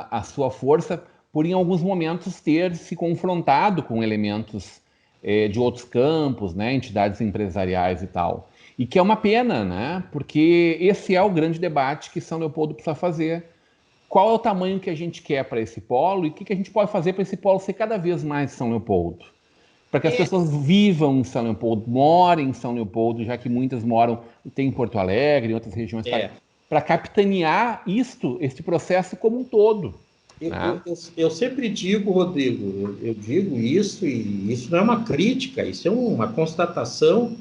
a sua força, por em alguns momentos ter se confrontado com elementos de outros campos, né, entidades empresariais e tal. E que é uma pena, né, porque esse é o grande debate que São Leopoldo precisa fazer. Qual é o tamanho que a gente quer para esse polo e o que a gente pode fazer para esse polo ser cada vez mais São Leopoldo? Para que as pessoas vivam em São Leopoldo, morem em São Leopoldo, já que muitas moram, tem em Porto Alegre, em outras regiões, para capitanear este processo como um todo. Eu sempre digo, Rodrigo, eu digo isso, e isso não é uma crítica, isso é uma constatação.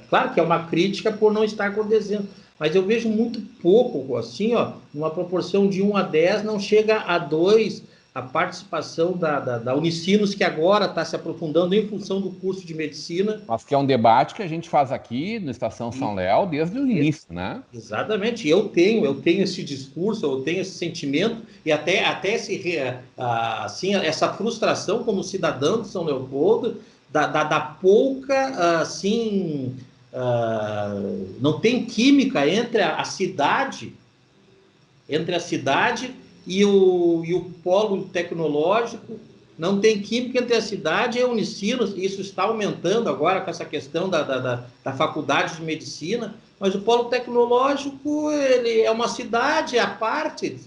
Claro que é uma crítica por não estar acontecendo, mas eu vejo muito pouco, assim, ó, numa proporção de 1 a 10, não chega a 2, a participação da Unicinos, que agora está se aprofundando em função do curso de medicina. Mas que é um debate que a gente faz aqui no Estação São Léo desde o início, né? Exatamente. Eu tenho esse discurso, eu tenho esse sentimento e até assim, essa frustração como cidadão de São Leopoldo, da pouca, assim, não tem química entre a cidade e o polo tecnológico, não tem química entre a cidade e a Unicinos. Isso está aumentando agora com essa questão da faculdade de medicina, mas o polo tecnológico, ele é uma cidade à parte.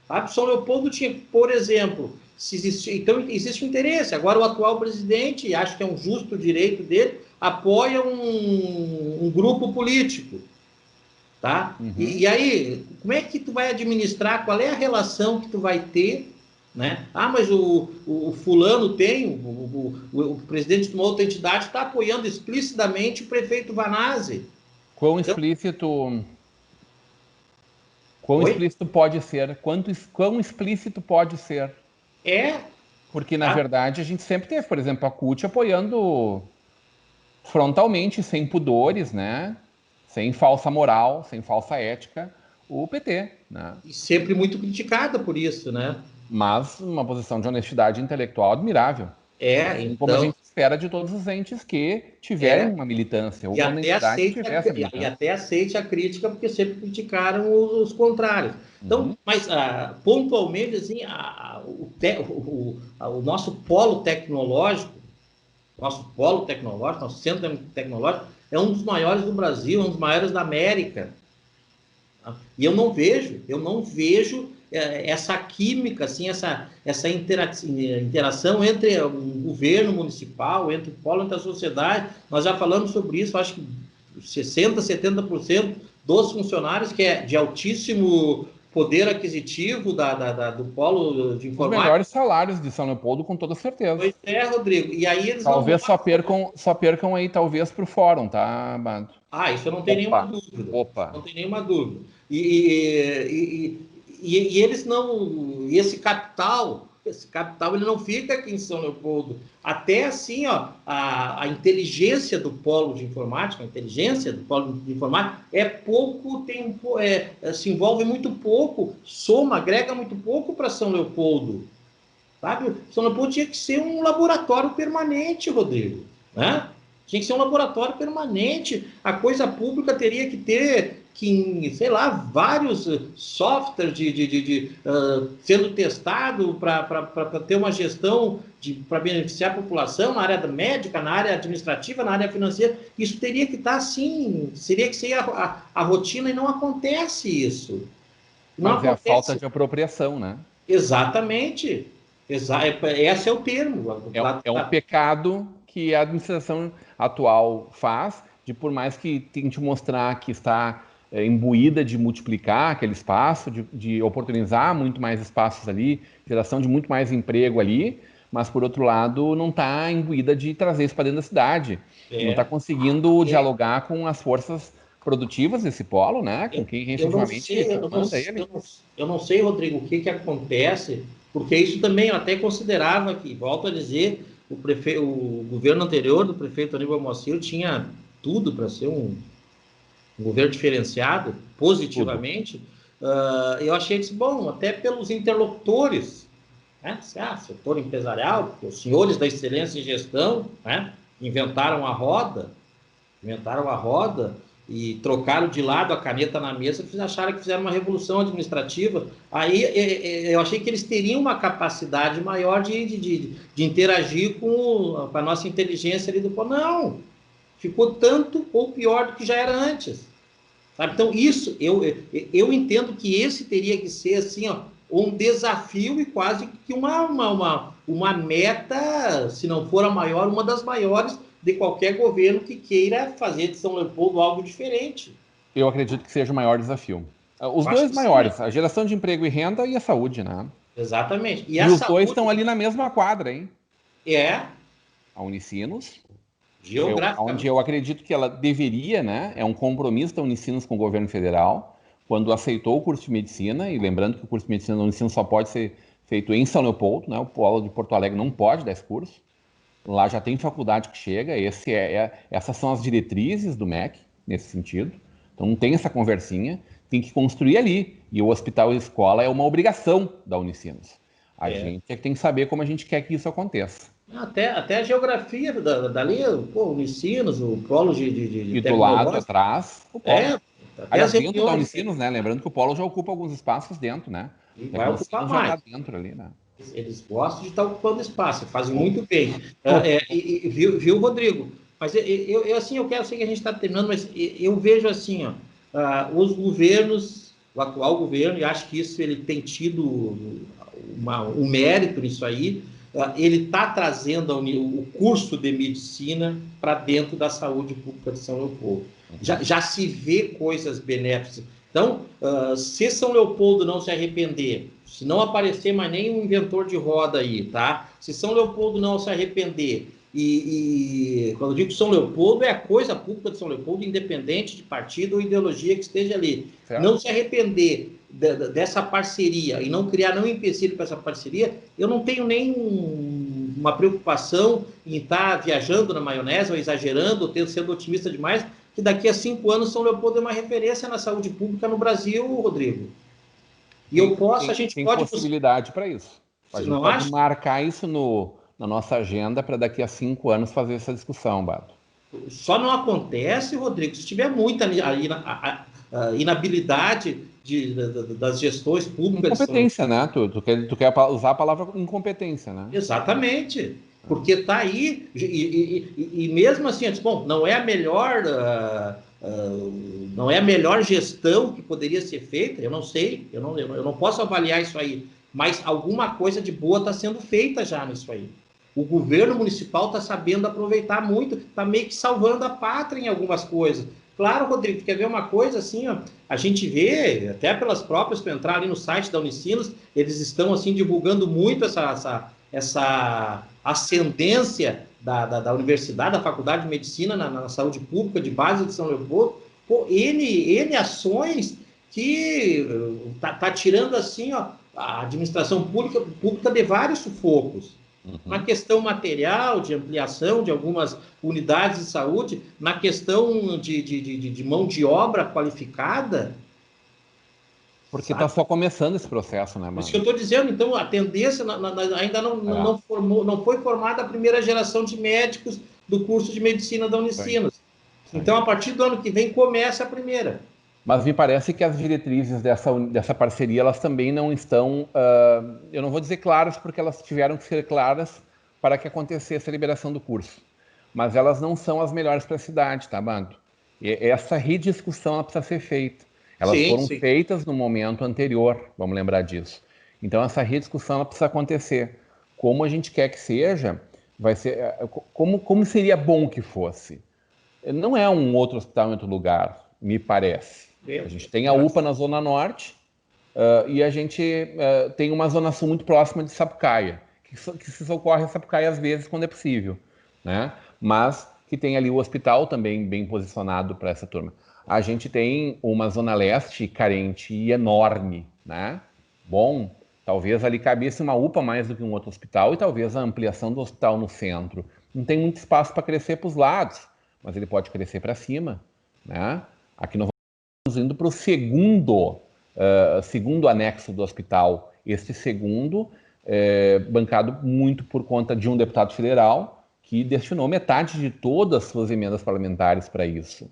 Sabe? São Leopoldo tinha, por exemplo, então existe um interesse. Agora o atual presidente, acho que é um justo direito dele, apoia um grupo político. Tá? Uhum. E aí, como é que tu vai administrar? Qual é a relação que tu vai ter, né? Ah, mas o fulano tem, o presidente de uma outra entidade está apoiando explicitamente o prefeito Vanazzi. Quão explícito pode ser? Quão explícito pode ser? Porque, na verdade, a gente sempre teve, por exemplo, a CUT apoiando frontalmente, sem pudores, né? Sem falsa moral, sem falsa ética, o PT, né? E sempre muito criticada por isso, né? Mas uma posição de honestidade intelectual admirável. Então... Como a gente espera de todos os entes que tiverem uma militância, ou e até aceite a crítica, porque sempre criticaram os contrários. Então, mas pontualmente, assim, o nosso polo tecnológico, nosso centro tecnológico, é um dos maiores do Brasil, é um dos maiores da América. E eu não vejo essa química, assim, essa interação entre o governo municipal, entre o polo, entre a sociedade. Nós já falamos sobre isso, acho que 60%, 70% dos funcionários, que é de altíssimo poder aquisitivo do polo de informática. Os melhores salários de São Leopoldo, com toda certeza. Pois é, Rodrigo. E aí eles talvez só percam aí, talvez, para o fórum, tá, Bado? Isso eu não tenho nenhuma dúvida. Não tem nenhuma dúvida. E eles não... E esse capital ele não fica aqui em São Leopoldo. Até assim, ó, a inteligência do polo de informática, se envolve muito pouco, agrega muito pouco para São Leopoldo. Sabe? São Leopoldo tinha que ser um laboratório permanente, Rodrigo, né? Tinha que ser um laboratório permanente. A coisa pública teria que ter, sei lá, vários softwares sendo testado para ter uma gestão para beneficiar a população na área médica, na área administrativa, na área financeira. Isso teria que estar assim, teria que ser a rotina, e não acontece isso. Mas é a falta de apropriação, né? Exatamente. Esse é o termo. É um pecado que a administração atual faz, por mais que tente mostrar que está imbuída de multiplicar aquele espaço, de oportunizar muito mais espaços ali, geração de muito mais emprego ali, mas por outro lado não está imbuída de trazer isso para dentro da cidade. Não está conseguindo dialogar com as forças produtivas desse polo, né? Com quem efetivamente manda ele. Eu não sei, Rodrigo, o que acontece, porque isso também eu até considerava que, volto a dizer, o governo anterior do prefeito Aníbal Moacir tinha tudo para ser um governo diferenciado, positivamente. Eu achei que, bom, até pelos interlocutores, né? Setor empresarial, porque os senhores da excelência em gestão, né? inventaram a roda e trocaram de lado a caneta na mesa, acharam que fizeram uma revolução administrativa. Aí eu achei que eles teriam uma capacidade maior de interagir com a nossa inteligência ali do povo. Não, ficou tanto ou pior do que já era antes. Sabe? Então, isso, eu entendo que esse teria que ser assim, ó, um desafio e quase que uma meta, se não for a maior, uma das maiores de qualquer governo que queira fazer de São Leopoldo algo diferente. Eu acredito que seja o maior desafio. Os dois maiores, sim. A geração de emprego e renda e a saúde, né? Exatamente. E os dois estão ali na mesma quadra, hein? A Unicinos, geograficamente. onde eu acredito que ela deveria, né? É um compromisso da Unicinos com o governo federal, quando aceitou o curso de medicina, e lembrando que o curso de medicina da Unicinos só pode ser feito em São Leopoldo, né? O polo de Porto Alegre não pode dar esse curso. Lá já tem faculdade que chega, essas são as diretrizes do MEC, nesse sentido. Então não tem essa conversinha, tem que construir ali. E o hospital e escola é uma obrigação da Unicinos. A gente é que tem que saber como a gente quer que isso aconteça. Até a geografia dali, Unicinos, o polo de e do lado, atrás, o polo. Aliás, dentro da Unicinos, né? Lembrando que o polo já ocupa alguns espaços dentro, né? E vai ocupar mais. Já tá dentro ali, né? Eles gostam de estar ocupando espaço, fazem muito bem. Viu, Rodrigo? Mas eu quero sei que a gente está terminando, mas eu vejo assim, os governos, o atual governo, e acho que isso ele tem tido um mérito nisso aí, ele está trazendo o curso de medicina para dentro da saúde pública de São Leopoldo. Já se vê coisas benéficas. Então, se São Leopoldo não se arrepender, se não aparecer mais nenhum inventor de roda aí, tá? Se São Leopoldo não se arrepender, e quando eu digo São Leopoldo, é a coisa pública de São Leopoldo, independente de partido ou ideologia que esteja ali. Certo. Não se arrepender dessa parceria e não criar nenhum empecilho para essa parceria, eu não tenho nem uma preocupação em estar viajando na maionese ou exagerando, ou sendo otimista demais, que daqui a 5 anos São Leopoldo é uma referência na saúde pública no Brasil, Rodrigo. E a gente tem pode... possibilidade para isso. A gente pode marcar isso na nossa agenda para daqui a 5 anos fazer essa discussão, Bato. Só não acontece, Rodrigo, se tiver muita inabilidade das gestões públicas... Incompetência, né? Tu quer usar a palavra incompetência, né? Exatamente. Porque está aí, e mesmo assim, bom, não é a melhor gestão que poderia ser feita, eu não sei, eu não posso avaliar isso aí, mas alguma coisa de boa está sendo feita já nisso aí. O governo municipal está sabendo aproveitar muito, está meio que salvando a pátria em algumas coisas. Claro, Rodrigo, quer ver uma coisa assim, ó, a gente vê, até pelas próprias, para entrar ali no site da Unicinos, eles estão assim divulgando muito essa ascendência da universidade, da Faculdade de Medicina na saúde pública de base de São Leopoldo. N ações que tá tirando assim, ó, a administração pública de vários sufocos. Na questão material, de ampliação de algumas unidades de saúde, na questão de mão de obra qualificada. Porque está só começando esse processo, né, mano? Isso que eu estou dizendo. Então, a tendência ainda não foi formada a primeira geração de médicos do curso de medicina da Unicinos. Então, a partir do ano que vem, começa a primeira. Mas me parece que as diretrizes dessa parceria, elas também não estão, eu não vou dizer claras, porque elas tiveram que ser claras para que acontecesse a liberação do curso. Mas elas não são as melhores para a cidade, tá, Bando? E essa rediscussão ela precisa ser feita. Elas foram feitas no momento anterior, vamos lembrar disso. Então, essa rediscussão ela precisa acontecer. Como a gente quer que seja, vai ser, como seria bom que fosse. Não é um outro hospital em outro lugar, me parece. A gente tem a UPA na Zona Norte e a gente tem uma Zona Sul muito próxima de Sapucaia, que que se socorre a Sapucaí às vezes quando é possível, né? Mas que tem ali o hospital também bem posicionado para essa turma. A gente tem uma zona leste carente e enorme, né? Bom, talvez ali cabesse uma UPA mais do que um outro hospital e talvez a ampliação do hospital no centro. Não tem muito espaço para crescer para os lados, mas ele pode crescer para cima, né? Aqui nós vamos indo para o segundo anexo do hospital. Este segundo bancado muito por conta de um deputado federal que destinou metade de todas as suas emendas parlamentares para isso.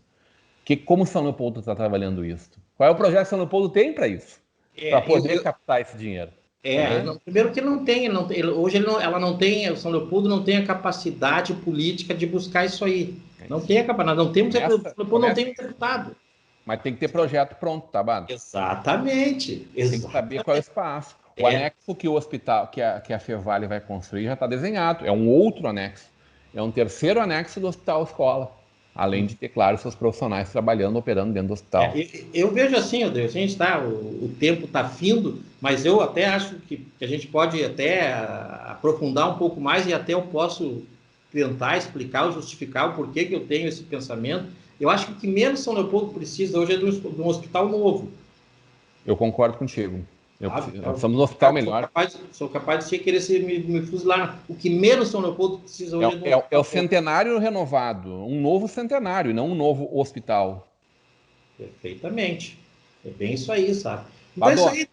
Como São Leopoldo está trabalhando isso? Qual é o projeto que São Leopoldo tem para isso? Para poder captar esse dinheiro. Primeiro que não tem, hoje ela não tem, o São Leopoldo não tem a capacidade política de buscar isso aí. Não tem a capacidade, não temos, São Leopoldo não tem um deputado. Mas tem que ter projeto pronto, tá, Bado? Exatamente. Tem que saber qual é o espaço. O anexo que o hospital, que a Fevale vai construir já está desenhado. É um outro anexo. É um terceiro anexo do hospital-escola. Além de ter, claro, seus profissionais trabalhando, operando dentro do hospital. Eu vejo assim, André, a gente o tempo está findo, mas eu até acho que a gente pode até aprofundar um pouco mais e até eu posso tentar explicar ou justificar o porquê que eu tenho esse pensamento. Eu acho que o que menos São Leopoldo precisa hoje é de um hospital novo. Eu concordo contigo. Nós precisamos de um hospital melhor. Sou capaz de querer me fuzilar. O que menos São Leopoldo precisa hoje é o centenário renovado. Um novo centenário, e não um novo hospital. Perfeitamente. É bem isso aí, sabe? Então é isso aí.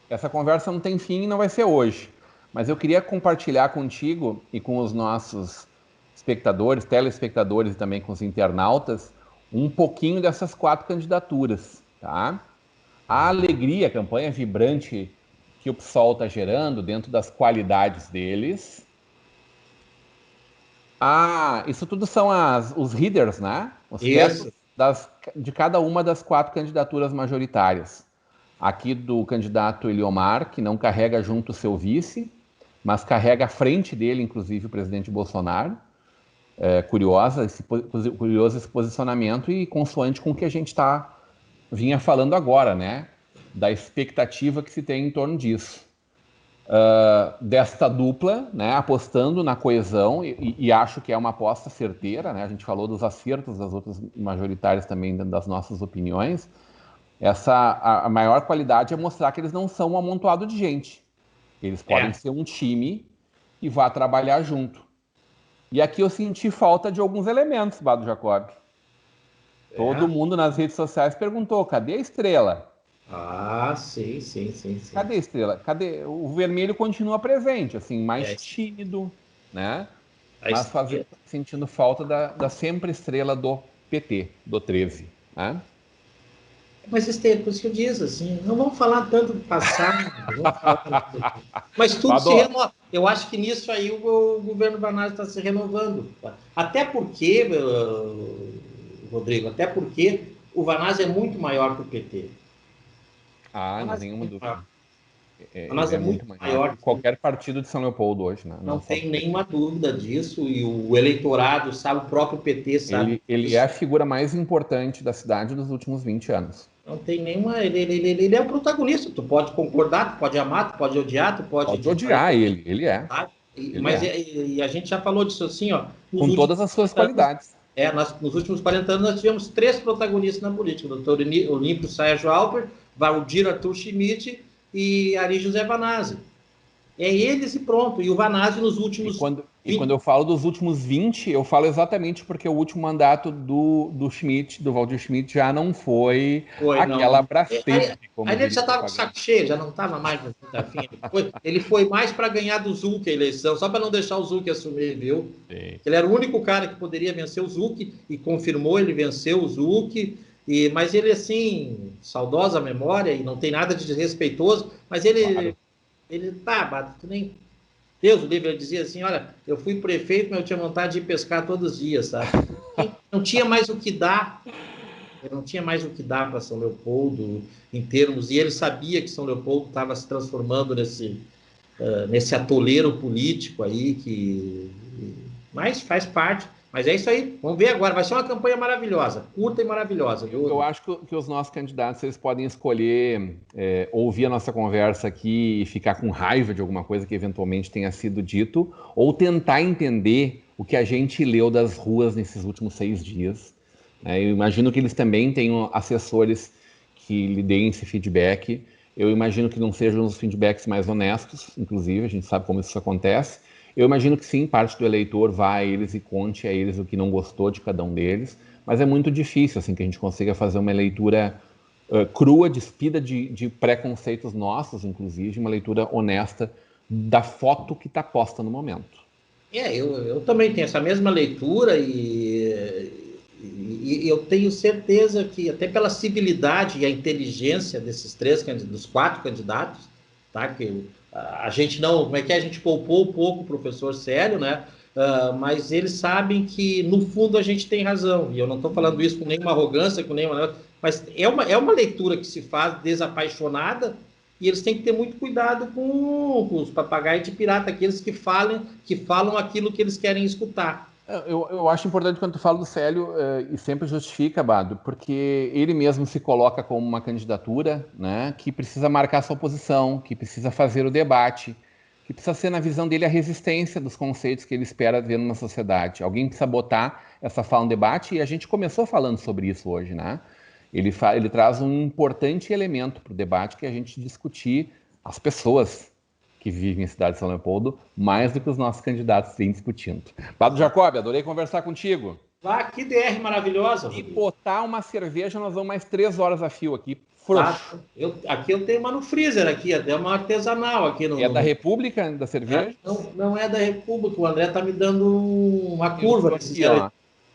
Essa conversa não tem fim e não vai ser hoje. Mas eu queria compartilhar contigo e com os nossos espectadores, telespectadores e também com os internautas, um pouquinho dessas 4 candidaturas, tá? A alegria, a campanha vibrante que o PSOL está gerando dentro das qualidades deles. Isso tudo são os headers, né? Os textos de cada uma das 4 candidaturas majoritárias. Aqui do candidato Eliomar, que não carrega junto o seu vice, mas carrega à frente dele, inclusive, o presidente Bolsonaro. Curioso esse posicionamento e consoante com o que a gente vinha falando agora, né? Da expectativa que se tem em torno disso. Desta dupla, né? Apostando na coesão, e acho que é uma aposta certeira, né? A gente falou dos acertos das outras majoritárias também, das nossas opiniões. A maior qualidade é mostrar que eles não são um amontoado de gente. Eles podem ser um time e vá trabalhar junto. E aqui eu senti falta de alguns elementos, Bado Jacob. Todo mundo nas redes sociais perguntou, cadê a estrela? Sim. Cadê a estrela? O vermelho continua presente, assim, mais tímido, né? Mas sentindo falta da sempre estrela do PT, do 13, né? Mas, Estevam, por isso que eu disse, assim, não vamos falar tanto do passado, mas tudo se renova. Eu acho que nisso aí o governo Vanazzi está se renovando. Até porque, Rodrigo, o Vanazzi é muito maior que o PT. Não tem nenhuma dúvida. Vanazzi é muito maior que qualquer partido de São Leopoldo hoje, né? Não tem nenhuma dúvida disso, e o eleitorado sabe, o próprio PT sabe. Ele é a figura mais importante da cidade dos últimos 20 anos. Não tem nenhuma... Ele é o protagonista. Tu pode concordar, tu pode amar, tu pode odiar, tu pode... Pode odiar ele é. E a gente já falou disso assim, ó... Com todas as suas qualidades. Nos últimos 40 anos nós tivemos 3 protagonistas na política. O doutor Olímpio Sérgio Alper, Valdir Arthur Schmidt e Ari José Vanazzi. É eles e pronto. E o Vanazzi nos últimos... E quando eu falo dos últimos 20, eu falo exatamente porque o último mandato do Schmidt, do Valdir Schmidt, já não foi aquela Brastemp. Aí ele já estava com o saco cheio, já não estava mais afim. Ele foi mais para ganhar do Zuc a eleição, só para não deixar o Zuc assumir, viu? Sim. Ele era o único cara que poderia vencer o Zuc e confirmou, ele venceu o Zuc. Mas ele, assim, saudosa memória e não tem nada de desrespeitoso, mas ele tu nem... Deus o livre, ele dizia assim, olha, eu fui prefeito, mas eu tinha vontade de ir pescar todos os dias, sabe? Não tinha mais o que dar. Não tinha mais o que dar para São Leopoldo em termos... E ele sabia que São Leopoldo estava se transformando nesse atoleiro político aí, mas faz parte. Mas é isso aí, vamos ver agora, vai ser uma campanha maravilhosa, curta e maravilhosa. Viu? Eu acho que os nossos candidatos eles podem escolher ouvir a nossa conversa aqui e ficar com raiva de alguma coisa que eventualmente tenha sido dito, ou tentar entender o que a gente leu das ruas nesses últimos 6 dias. Eu imagino que eles também tenham assessores que lhe deem esse feedback. Eu imagino que não sejam os feedbacks mais honestos, inclusive, a gente sabe como isso acontece. Eu imagino que sim, parte do eleitor vá a eles e conte a eles o que não gostou de cada um deles, mas é muito difícil assim, que a gente consiga fazer uma leitura crua, despida de preconceitos nossos, inclusive, uma leitura honesta da foto que está posta no momento. Eu também tenho essa mesma leitura e eu tenho certeza que, até pela civilidade e a inteligência dos 4 candidatos, tá? Que a gente não, como é que é? A gente poupou um pouco o professor Célio, né? Mas eles sabem que, no fundo, a gente tem razão. E eu não estou falando isso com nenhuma arrogância, com nenhuma... Mas é uma leitura que se faz desapaixonada e eles têm que ter muito cuidado com os papagaios de pirata, aqueles que falam aquilo que eles querem escutar. Eu acho importante quando tu fala do Célio, e sempre justifica, Bado, porque ele mesmo se coloca como uma candidatura, né, que precisa marcar sua posição, que precisa fazer o debate, que precisa ser, na visão dele, a resistência dos conceitos que ele espera ver numa sociedade. Alguém precisa botar essa fala no debate, e a gente começou falando sobre isso hoje, né? Ele traz um importante elemento para o debate, que é a gente discutir as pessoas que vivem em cidade de São Leopoldo, mais do que os nossos candidatos vêm discutindo. Bado Jacob, adorei conversar contigo. Que DR maravilhosa. E botar uma cerveja, nós vamos mais 3 horas a fio aqui. Aqui eu tenho uma no freezer, aqui, até uma artesanal. Aqui no, é da República, da cerveja? Não é da República, o André tá me dando uma curva.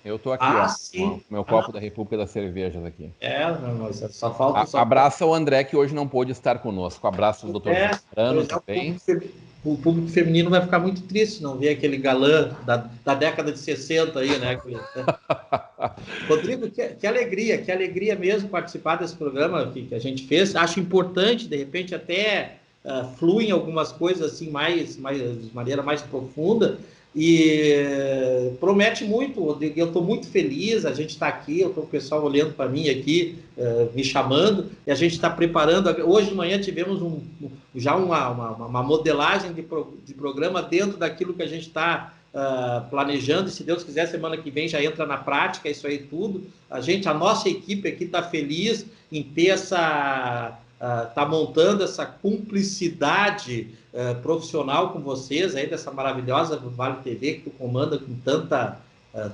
Eu tô aqui, ó, com o meu copo da República das Cervejas aqui. Mas só falta... Abraço ao André, que hoje não pôde estar conosco. Abraço ao doutor Brano também. O público feminino vai ficar muito triste não ver aquele galã da década de 60 aí, né? Rodrigo, que alegria mesmo participar desse programa que a gente fez. Acho importante, de repente, até fluem algumas coisas assim, de maneira mais profunda. E promete muito, Rodrigo. Eu estou muito feliz, a gente está aqui, eu estou com o pessoal olhando para mim aqui, me chamando, e a gente está preparando. Hoje de manhã tivemos já uma modelagem de programa dentro daquilo que a gente está planejando, e se Deus quiser, semana que vem já entra na prática isso aí tudo. A nossa equipe aqui está feliz em ter tá montando essa cumplicidade profissional com vocês, aí dessa maravilhosa Vale TV que tu comanda com tanta...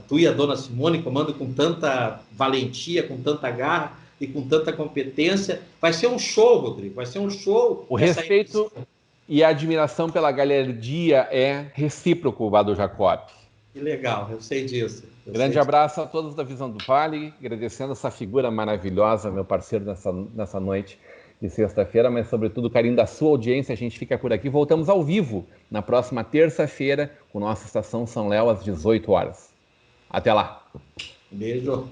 tu e a dona Simone comandam com tanta valentia, com tanta garra e com tanta competência. Vai ser um show, Rodrigo, vai ser um show. O respeito e a admiração pela galhardia é recíproco, Bado Jacob. Que legal, eu sei disso. Grande abraço a todos da Visão do Vale, agradecendo essa figura maravilhosa, meu parceiro nessa noite de sexta-feira, mas sobretudo o carinho da sua audiência. A gente fica por aqui. Voltamos ao vivo na próxima terça-feira com nossa Estação São Léo às 18 horas. Até lá. Beijo.